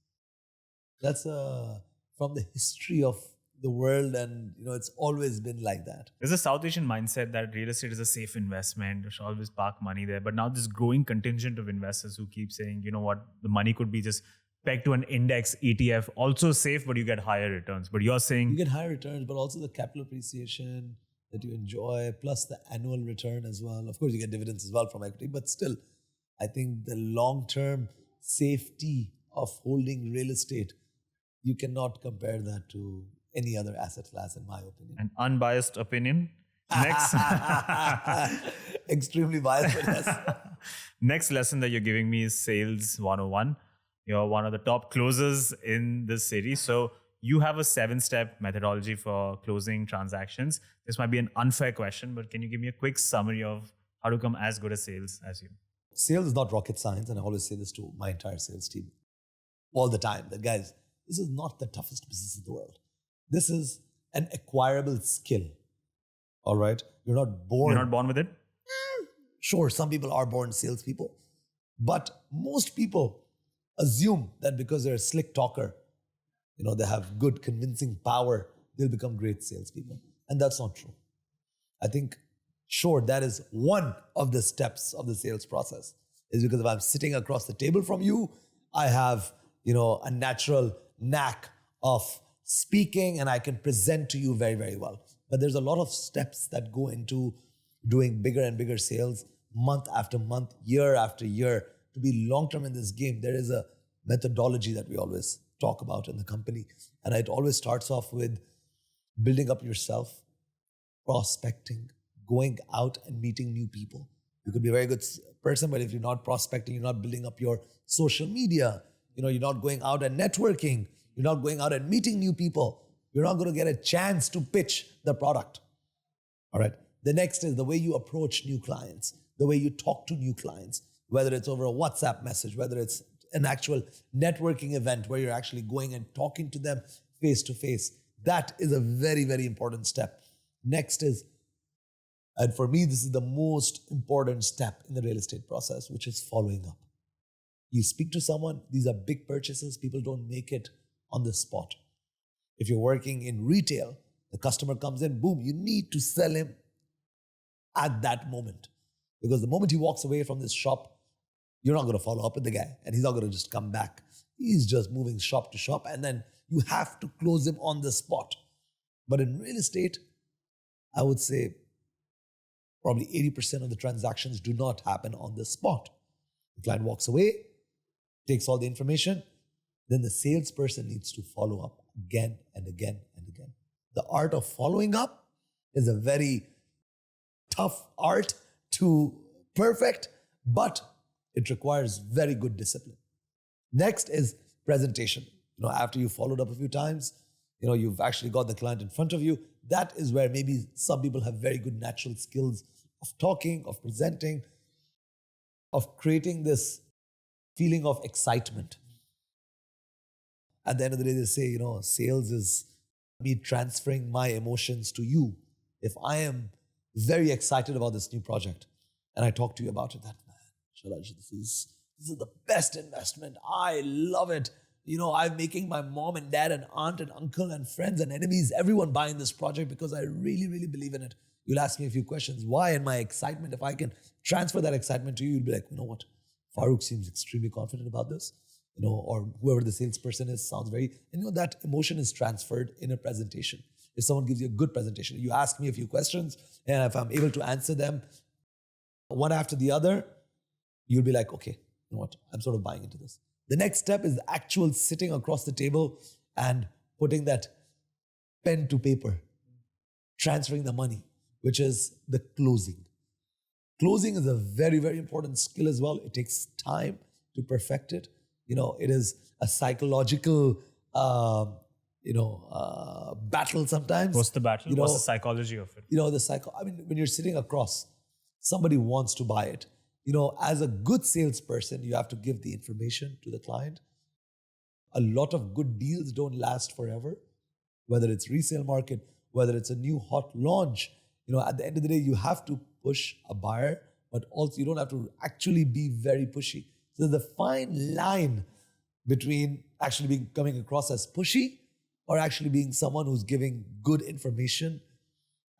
That's from the history of the world, and it's always been like that. There's a South Asian mindset that real estate is a safe investment. You should always park money there. But now this growing contingent of investors who keep saying, the money could be just pegged to an index ETF, also safe, but you get higher returns. But you're saying you get higher returns, but also the capital appreciation that you enjoy, plus the annual return as well. Of course, you get dividends as well from equity, but still, I think the long-term safety of holding real estate, you cannot compare that to any other asset class, in my opinion. An unbiased opinion. Next, Extremely biased, but yes. next lesson that you're giving me is Sales 101. You're one of the top closers in this series. So you have a 7-step methodology for closing transactions. This might be an unfair question, but can you give me a quick summary of how to become as good at sales as you? Sales is not rocket science, and I always say this to my entire sales team all the time, that guys, this is not the toughest business in the world. This is an acquirable skill. All right? You're not born. You're not born with it? Sure, some people are born salespeople, but most people assume that because they're a slick talker, they have good convincing power, they'll become great salespeople. And that's not true. I think, sure, that is one of the steps of the sales process, is because if I'm sitting across the table from you, I have, a natural knack of speaking and I can present to you very, very well. But there's a lot of steps that go into doing bigger and bigger sales month after month, year after year. To be long-term in this game, there is a methodology that we always talk about in the company. And it always starts off with building up yourself, prospecting, going out and meeting new people. You could be a very good person, but if you're not prospecting, you're not building up your social media, you're not going out and networking, you're not going out and meeting new people, you're not going to get a chance to pitch the product. All right. The next is the way you approach new clients, the way you talk to new clients, whether it's over a WhatsApp message, whether it's an actual networking event where you're actually going and talking to them face to face. That is a very, very important step. Next is, and for me, this is the most important step in the real estate process, which is following up. You speak to someone, these are big purchases, people don't make it on the spot. If you're working in retail, the customer comes in, boom, you need to sell him at that moment. Because the moment he walks away from this shop, you're not going to follow up with the guy and he's not going to just come back. He's just moving shop to shop and then you have to close him on the spot. But in real estate, I would say probably 80% of the transactions do not happen on the spot. The client walks away, takes all the information, then the salesperson needs to follow up again and again and again. The art of following up is a very tough art to perfect, but it requires very good discipline. Next is presentation. After you followed up a few times, you've actually got the client in front of you. That is where maybe some people have very good natural skills of talking, of presenting, of creating this feeling of excitement. At the end of the day, they say, sales is me transferring my emotions to you. If I am very excited about this new project and I talk to you about it, that, man, Shalaj, this is the best investment. I love it. I'm making my mom and dad and aunt and uncle and friends and enemies, everyone buying this project because I really, really believe in it. You'll ask me a few questions. Why? And my excitement, if I can transfer that excitement to you, you'll be like, you know what? Farooq seems extremely confident about this. Or whoever the salesperson is sounds very, that emotion is transferred in a presentation. If someone gives you a good presentation, you ask me a few questions, and if I'm able to answer them one after the other, you'll be like, okay, you know what? I'm sort of buying into this. The next step is the actual sitting across the table and putting that pen to paper, transferring the money, which is the closing. Closing is a very, very important skill as well. It takes time to perfect it. It is a psychological, battle sometimes. What's the battle? What's the psychology of it? When you're sitting across, somebody wants to buy it. As a good salesperson, you have to give the information to the client. A lot of good deals don't last forever, whether it's resale market, whether it's a new hot launch. At the end of the day, you have to push a buyer, but also you don't have to actually be very pushy. So there's a fine line between actually coming across as pushy or actually being someone who's giving good information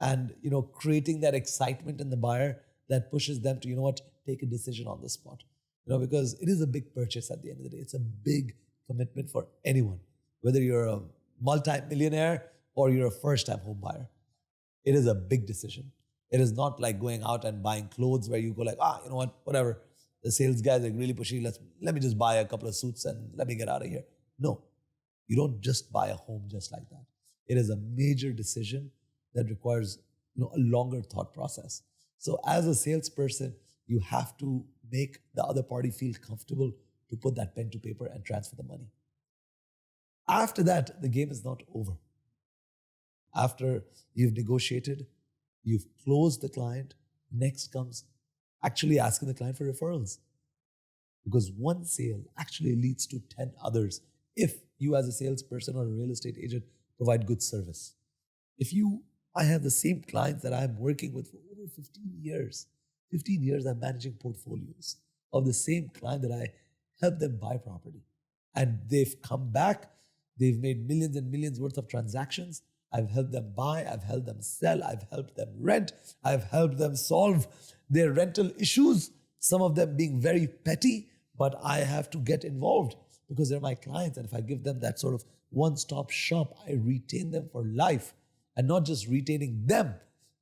and, creating that excitement in the buyer that pushes them to, take a decision on the spot. Because it is a big purchase at the end of the day. It's a big commitment for anyone, whether you're a multi-millionaire or you're a first-time home buyer. It is a big decision. It is not like going out and buying clothes where you go like, whatever. The sales guys are really pushy. Let me just buy a couple of suits and let me get out of here. No, you don't just buy a home just like that. It is a major decision that requires a longer thought process. So as a salesperson, you have to make the other party feel comfortable to put that pen to paper and transfer the money. After that, the game is not over. After you've negotiated, you've closed the client, next comes actually asking the client for referrals. Because one sale actually leads to 10 others if you as a salesperson or a real estate agent provide good service. I have the same clients that I'm working with for over 15 years. 15 years I'm managing portfolios of the same client that I helped them buy property. And they've come back, they've made millions and millions worth of transactions. I've helped them buy, I've helped them sell, I've helped them rent, I've helped them solve their rental issues, some of them being very petty, but I have to get involved because they're my clients. And if I give them that sort of one-stop shop, I retain them for life. And not just retaining them,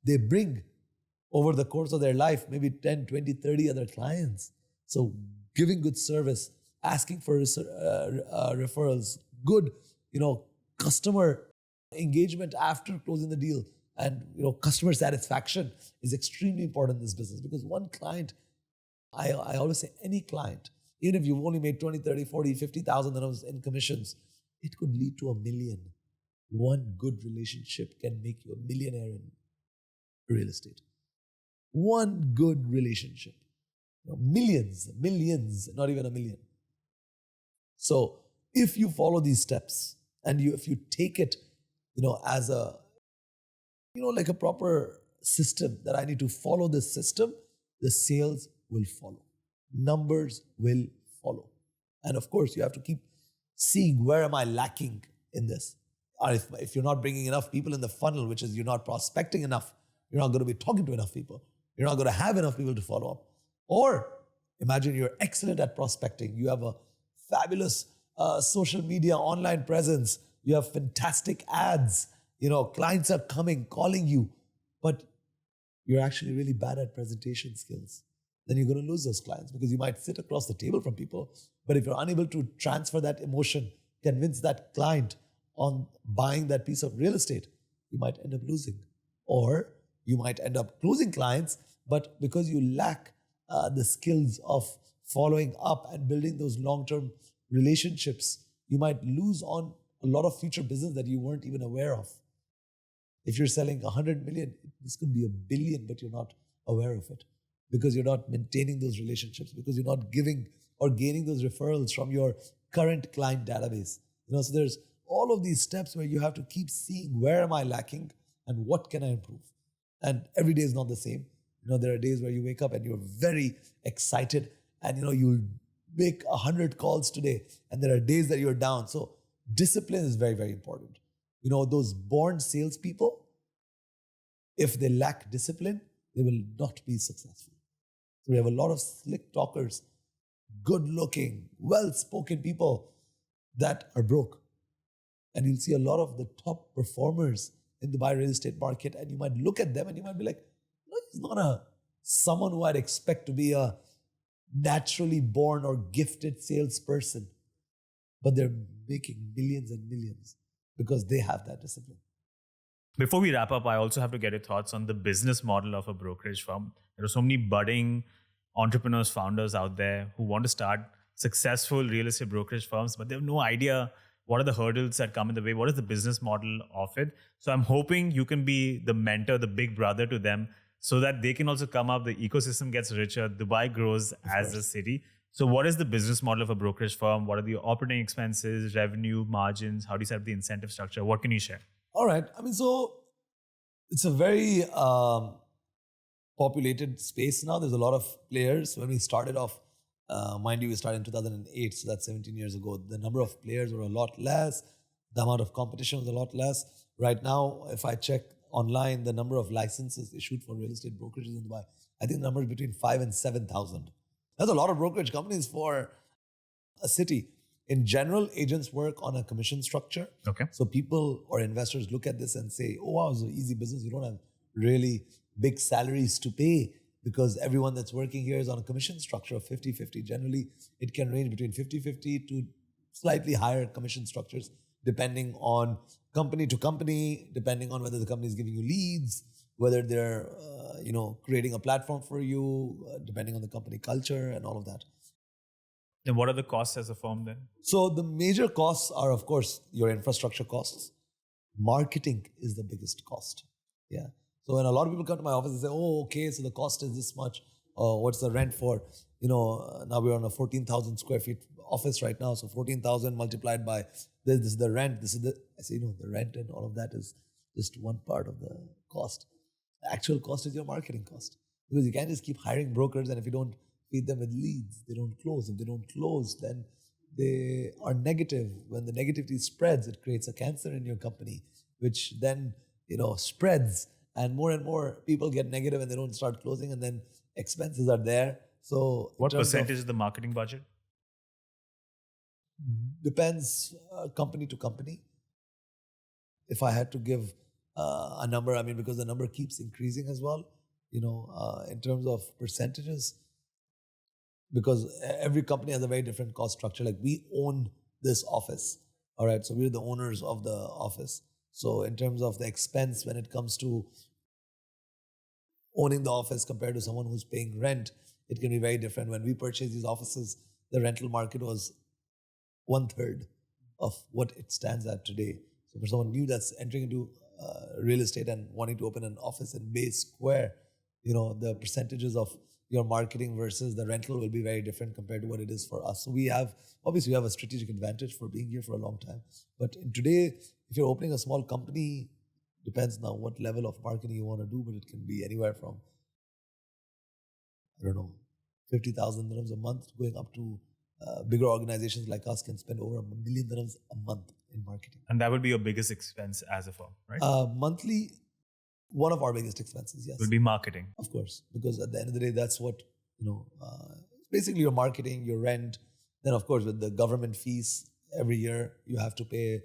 they bring over the course of their life, maybe 10, 20, 30 other clients. So giving good service, asking for referrals, good, customer engagement after closing the deal, and customer satisfaction is extremely important in this business. Because one client, I always say any client, even if you've only made 20, 30, 40, 50,000 dirhams in commissions, it could lead to $1 million. One good relationship can make you a millionaire in real estate. One good relationship. Millions, not even $1 million. So if you follow these steps and if you take it, as a, like a proper system that I need to follow this system, the sales will follow. Numbers will follow. And of course, you have to keep seeing where am I lacking in this. Or if you're not bringing enough people in the funnel, which is you're not prospecting enough, you're not going to be talking to enough people, you're not going to have enough people to follow up. Or imagine you're excellent at prospecting. You have a fabulous social media online presence. You have fantastic ads. Clients are coming, calling you, but you're actually really bad at presentation skills. Then you're going to lose those clients because you might sit across the table from people, but if you're unable to transfer that emotion, convince that client on buying that piece of real estate, you might end up losing. Or you might end up closing clients, but because you lack the skills of following up and building those long-term relationships, you might lose on a lot of future business that you weren't even aware of. If you're selling 100 million, this could be $1 billion, but you're not aware of it because you're not maintaining those relationships, because you're not giving or gaining those referrals from your current client database. So there's all of these steps where you have to keep seeing where am I lacking and what can I improve. And every day is not the same. There are days where you wake up and you're very excited and you'll make 100 calls today, and there are days that you're down. So discipline is very, very important. Those born salespeople, if they lack discipline, they will not be successful. So we have a lot of slick talkers, good-looking, well-spoken people that are broke. And you'll see a lot of the top performers in the buy real estate market, and you might look at them and you might be like, no, he's not someone who I'd expect to be a naturally born or gifted salesperson. But they're making millions and millions because they have that discipline. Before we wrap up, I also have to get your thoughts on the business model of a brokerage firm. There are so many budding entrepreneurs, founders out there who want to start successful real estate brokerage firms, but they have no idea what are the hurdles that come in the way, what is the business model of it. So I'm hoping you can be the mentor, the big brother to them, so that they can also come up, the ecosystem gets richer, Dubai grows as a city. So what is the business model of a brokerage firm? What are the operating expenses, revenue, margins? How do you set up the incentive structure? What can you share? All right. So it's a very populated space now. There's a lot of players. When we started off, mind you, we started in 2008, so that's 17 years ago. The number of players were a lot less. The amount of competition was a lot less. Right now, if I check online, the number of licenses issued for real estate brokerages in Dubai, I think the number is between 5,000 and 7,000. That's a lot of brokerage companies for a city. In general, agents work on a commission structure. Okay. So people or investors look at this and say, oh, wow, it's an easy business. You don't have really big salaries to pay because everyone that's working here is on a commission structure of 50-50. Generally, it can range between 50-50 to slightly higher commission structures, depending on company to company, depending on whether the company is giving you leads, whether they're, creating a platform for you, depending on the company culture and all of that. And what are the costs as a firm then? So the major costs are, of course, your infrastructure costs. Marketing is the biggest cost. Yeah. So when a lot of people come to my office and say, oh, okay, so the cost is this much. What's the rent for? Now we're on a 14,000 square feet office right now. So 14,000 multiplied by this is the rent. I say, the rent and all of that is just one part of the cost. The actual cost is your marketing cost. Because you can't just keep hiring brokers, and if you don't feed them with leads, they don't close. If they don't close, then they are negative. When the negativity spreads, it creates a cancer in your company, which then, spreads, and more people get negative and they don't start closing, and then expenses are there. So what percentage is the marketing budget? Depends company to company. If I had to give a number, because the number keeps increasing as well, in terms of percentages, because every company has a very different cost structure. Like we own this office, all right? So we're the owners of the office. So in terms of the expense when it comes to owning the office compared to someone who's paying rent, it can be very different. When we purchased these offices, the rental market was 1/3 of what it stands at today. So for someone new that's entering into real estate and wanting to open an office in Bay Square, the percentages of your marketing versus the rental will be very different compared to what it is for us. So we have a strategic advantage for being here for a long time. But today, if you're opening a small company, depends now what level of marketing you want to do, but it can be anywhere from, 50,000 dirhams a month going up to bigger organizations like us can spend over 1 million dirhams a month in marketing. And that would be your biggest expense as a firm, right? Monthly, one of our biggest expenses, yes. Will be marketing. Of course, because at the end of the day, that's what, basically your marketing, your rent. Then of course, with the government fees, every year you have to pay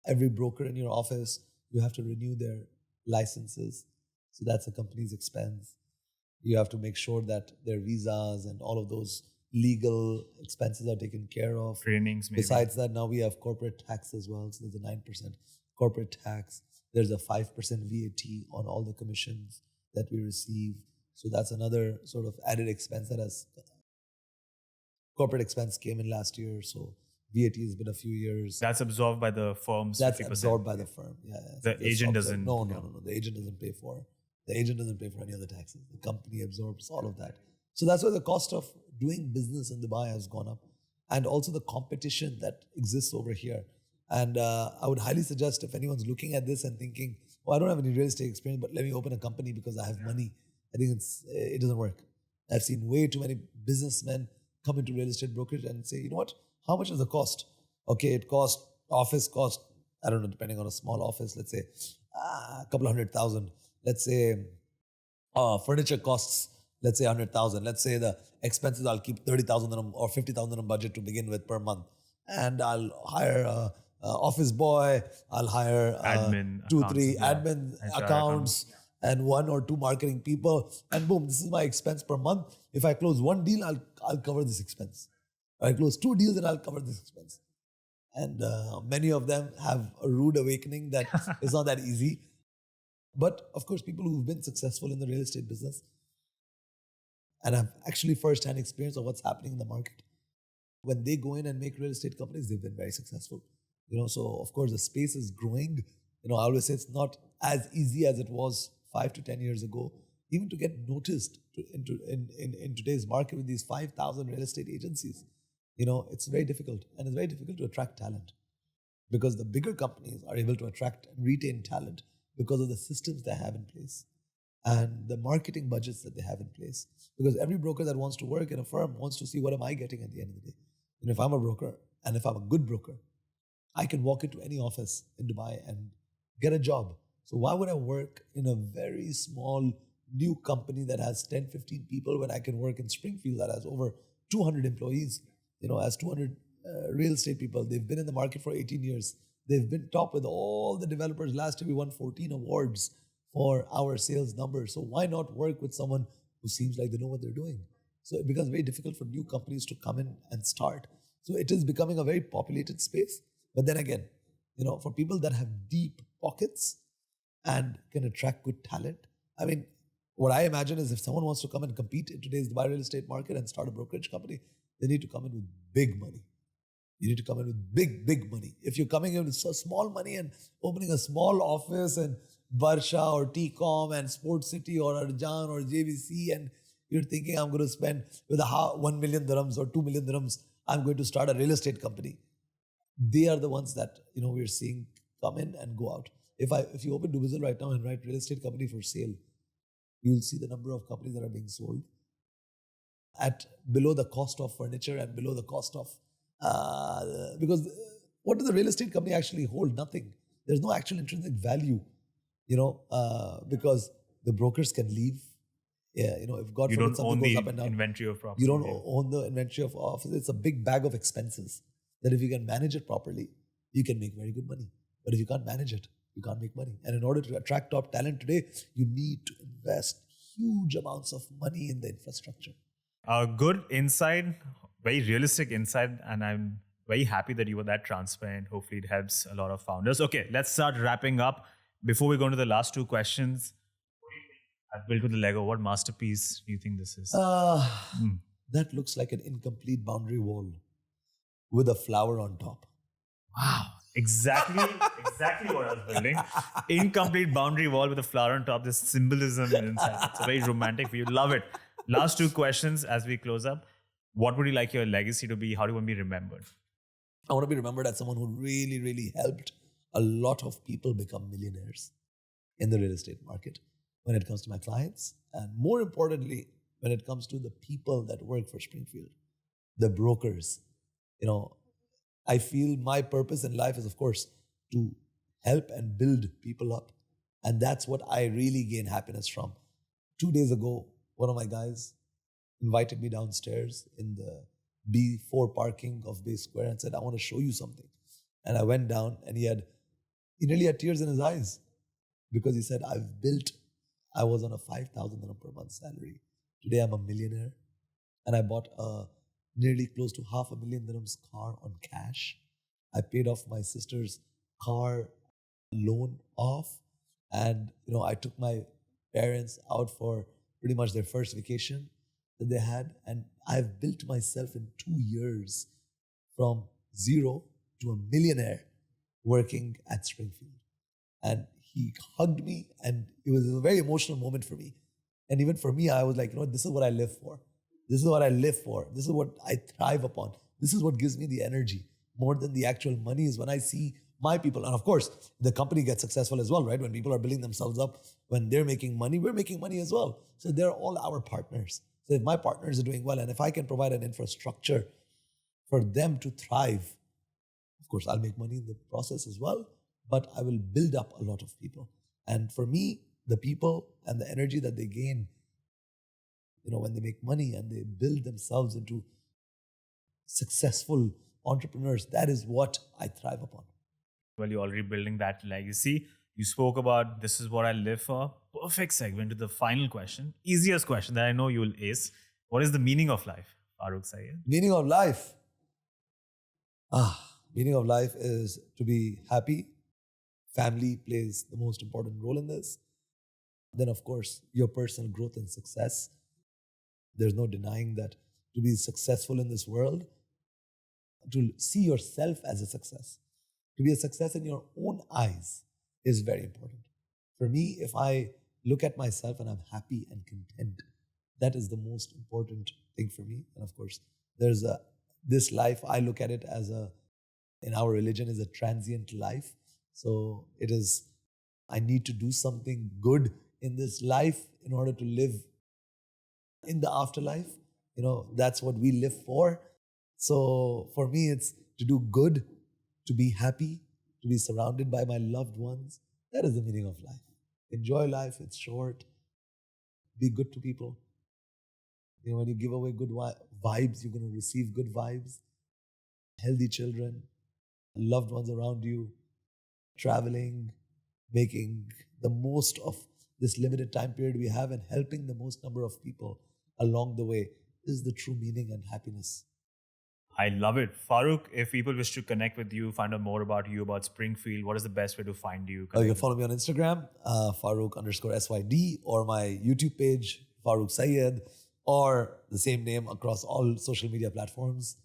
every broker in your office, you have to renew their licenses. So that's a company's expense. You have to make sure that their visas and all of those legal expenses are taken care of. Trainings, maybe. Besides that, now we have corporate tax as well. So there's a 9% corporate tax. There's a 5% VAT on all the commissions that we receive. So that's another sort of added expense that has corporate expense came in last year. So VAT has been a few years. That's absorbed by the firm's 50%. That's absorbed by the firm. Yeah. The agent doesn't. No. The agent doesn't pay for it. The agent doesn't pay for any other taxes. The company absorbs all of that. So that's why the cost of doing business in Dubai has gone up. And also the competition that exists over here. And I would highly suggest if anyone's looking at this and thinking, I don't have any real estate experience, but let me open a company because I have money. I think it doesn't work. I've seen way too many businessmen come into real estate brokerage and say, how much is the cost? Okay, office cost, I don't know, depending on a small office, let's say a couple 100,000. Let's say furniture costs, let's say 100,000. Let's say the expenses, I'll keep 30,000 or 50,000 budget to begin with per month. And I'll hire a office boy, I'll hire admin, 2-3 admin accounts, and 1 or 2 marketing people. And boom, this is my expense per month. If I close 1 deal, I'll cover this expense. If I close 2 deals, then I'll cover this expense. And many of them have a rude awakening that it's not that easy. But of course, people who've been successful in the real estate business and have actually first-hand experience of what's happening in the market, when they go in and make real estate companies, they've been very successful. So of course the space is growing. I always say it's not as easy as it was 5 to 10 years ago, even to get noticed in today's market with these 5,000 real estate agencies. It's very difficult, and it's very difficult to attract talent because the bigger companies are able to attract and retain talent because of the systems they have in place and the marketing budgets that they have in place. Because every broker that wants to work in a firm wants to see what am I getting at the end of the day. If I'm a broker and if I'm a good broker, I can walk into any office in Dubai and get a job. So why would I work in a very small new company that has 10, 15 people when I can work in Springfield that has over 200 employees, has 200 real estate people. They've been in the market for 18 years. They've been top with all the developers. Last year we won 14 awards for our sales numbers. So why not work with someone who seems like they know what they're doing? So it becomes very difficult for new companies to come in and start. So it is becoming a very populated space. But then again, for people that have deep pockets and can attract good talent, I mean, what I imagine is if someone wants to come and compete in today's Dubai real estate market and start a brokerage company, they need to come in with big money. You need to come in with big money. If you're coming in with so small money and opening a small office in Barsha or T-Com and Sports City or Arjan or JVC, and you're thinking I'm going to spend with 1 million dirhams or 2 million dirhams, I'm going to start a real estate company. They are the ones that we're seeing come in and go out. If you open Dubizzle right now and write real estate company for sale, you'll see the number of companies that are being sold at below the cost of furniture and below the cost of because what does the real estate company actually hold? Nothing. There's no actual intrinsic value, because the brokers can leave. Yeah, if God You forbid don't something own goes the up and down, inventory of property. you don't own the inventory of office. It's a big bag of expenses that if you can manage it properly, you can make very good money. But if you can't manage it, you can't make money. And in order to attract top talent today, you need to invest huge amounts of money in the infrastructure. Good insight, very realistic insight, and I'm very happy that you were that transparent. Hopefully it helps a lot of founders. Okay, let's start wrapping up. Before we go into the last two questions, I've built with the Lego. What masterpiece do you think this is? That looks like an incomplete boundary wall with a flower on top. Wow. Exactly what I was building. Incomplete boundary wall with a flower on top. This symbolism inside. It's very romantic for you. Love it. Last two questions as we close up. What would you like your legacy to be? How do you want to be remembered? I want to be remembered as someone who really, really helped a lot of people become millionaires in the real estate market when it comes to my clients. And more importantly, when it comes to the people that work for Springfield, the brokers. I feel my purpose in life is, of course, to help and build people up. And that's what I really gain happiness from. 2 days ago, one of my guys invited me downstairs in the B4 parking of Bay Square and said, I want to show you something. And I went down and he nearly had tears in his eyes because he said, I was on a 5,000 dirham per month salary. Today I'm a millionaire and I bought a nearly close to 500,000 dirhams car on cash. I paid off my sister's car loan off. And, I took my parents out for pretty much their first vacation that they had. And I've built myself in 2 years from zero to a millionaire working at Springfield. And he hugged me and it was a very emotional moment for me. And even for me, I was like, this is what I live for. This is what I live for. This is what I thrive upon. This is what gives me the energy more than the actual money is when I see my people. And of course, the company gets successful as well, right? When people are building themselves up, when they're making money, we're making money as well. So they're all our partners. So if my partners are doing well, and if I can provide an infrastructure for them to thrive, of course, I'll make money in the process as well, but I will build up a lot of people. And for me, the people and the energy that they gain when they make money and they build themselves into successful entrepreneurs, that is what I thrive upon. Well, you're already building that legacy. You spoke about this is what I live for. Perfect segue to the final question. Easiest question that I know you'll ace. What is the meaning of life, Farooq Syed? Meaning of life? Meaning of life is to be happy. Family plays the most important role in this. Then, of course, your personal growth and success. There's no denying that to be successful in this world, to see yourself as a success, to be a success in your own eyes is very important. For me, if I look at myself and I'm happy and content, that is the most important thing for me. And of course, this life, I look at it as in our religion, is a transient life. So I need to do something good in this life in order to live in the afterlife. That's what we live for. So for me, it's to do good, to be happy, to be surrounded by my loved ones. That is the meaning of life. Enjoy life. It's short. Be good to people. When you give away good vibes, you're going to receive good vibes. Healthy children, loved ones around you, traveling, making the most of this limited time period we have and helping the most number of people along the way is the true meaning and happiness I love it. Farooq, if people wish to connect with you, find out more about you, about Springfield, what is the best way to find you? You can follow me on Instagram, Farooq_SYD, or my YouTube page, Farooq Syed, or the same name across all social media platforms.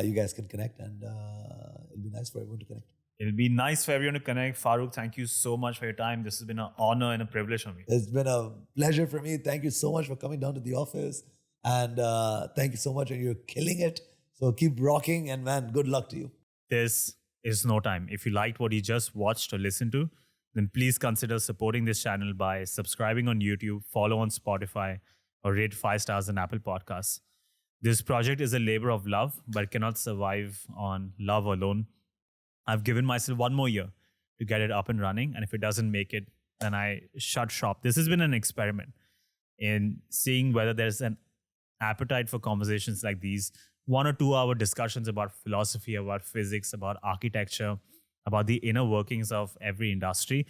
You guys can connect, and it'll be nice for everyone to connect. It'll be nice for everyone to connect. Farooq, thank you so much for your time. This has been an honor and a privilege for me. It's been a pleasure for me. Thank you so much for coming down to the office. And thank you so much. And you're killing it. So keep rocking. And man, good luck to you. This is no time. If you liked what you just watched or listened to, then please consider supporting this channel by subscribing on YouTube, follow on Spotify, or rate 5 stars on Apple Podcasts. This project is a labor of love, but cannot survive on love alone. I've given myself 1 more year to get it up and running. And if it doesn't make it, then I shut shop. This has been an experiment in seeing whether there's an appetite for conversations like these, 1 or 2 hour discussions about philosophy, about physics, about architecture, about the inner workings of every industry.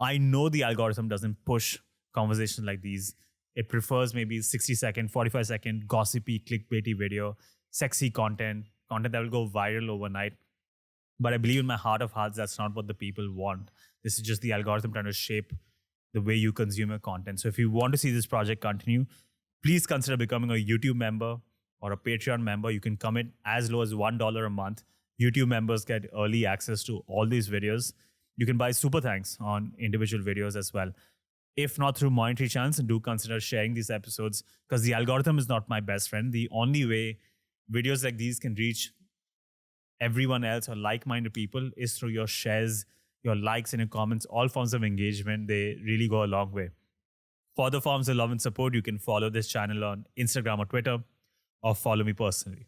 I know the algorithm doesn't push conversations like these. It prefers maybe 60-second, 45-second gossipy, clickbaity video, sexy content that will go viral overnight. But I believe in my heart of hearts, that's not what the people want. This is just the algorithm trying to shape the way you consume your content. So if you want to see this project continue, please consider becoming a YouTube member or a Patreon member. You can commit as low as $1 a month. YouTube members get early access to all these videos. You can buy super thanks on individual videos as well. If not through monetary channels, do consider sharing these episodes, because the algorithm is not my best friend. The only way videos like these can reach everyone else or like-minded people is through your shares, your likes and your comments. All forms of engagement, they really go a long way. For other forms of love and support, you can follow this channel on Instagram or Twitter, or follow me personally.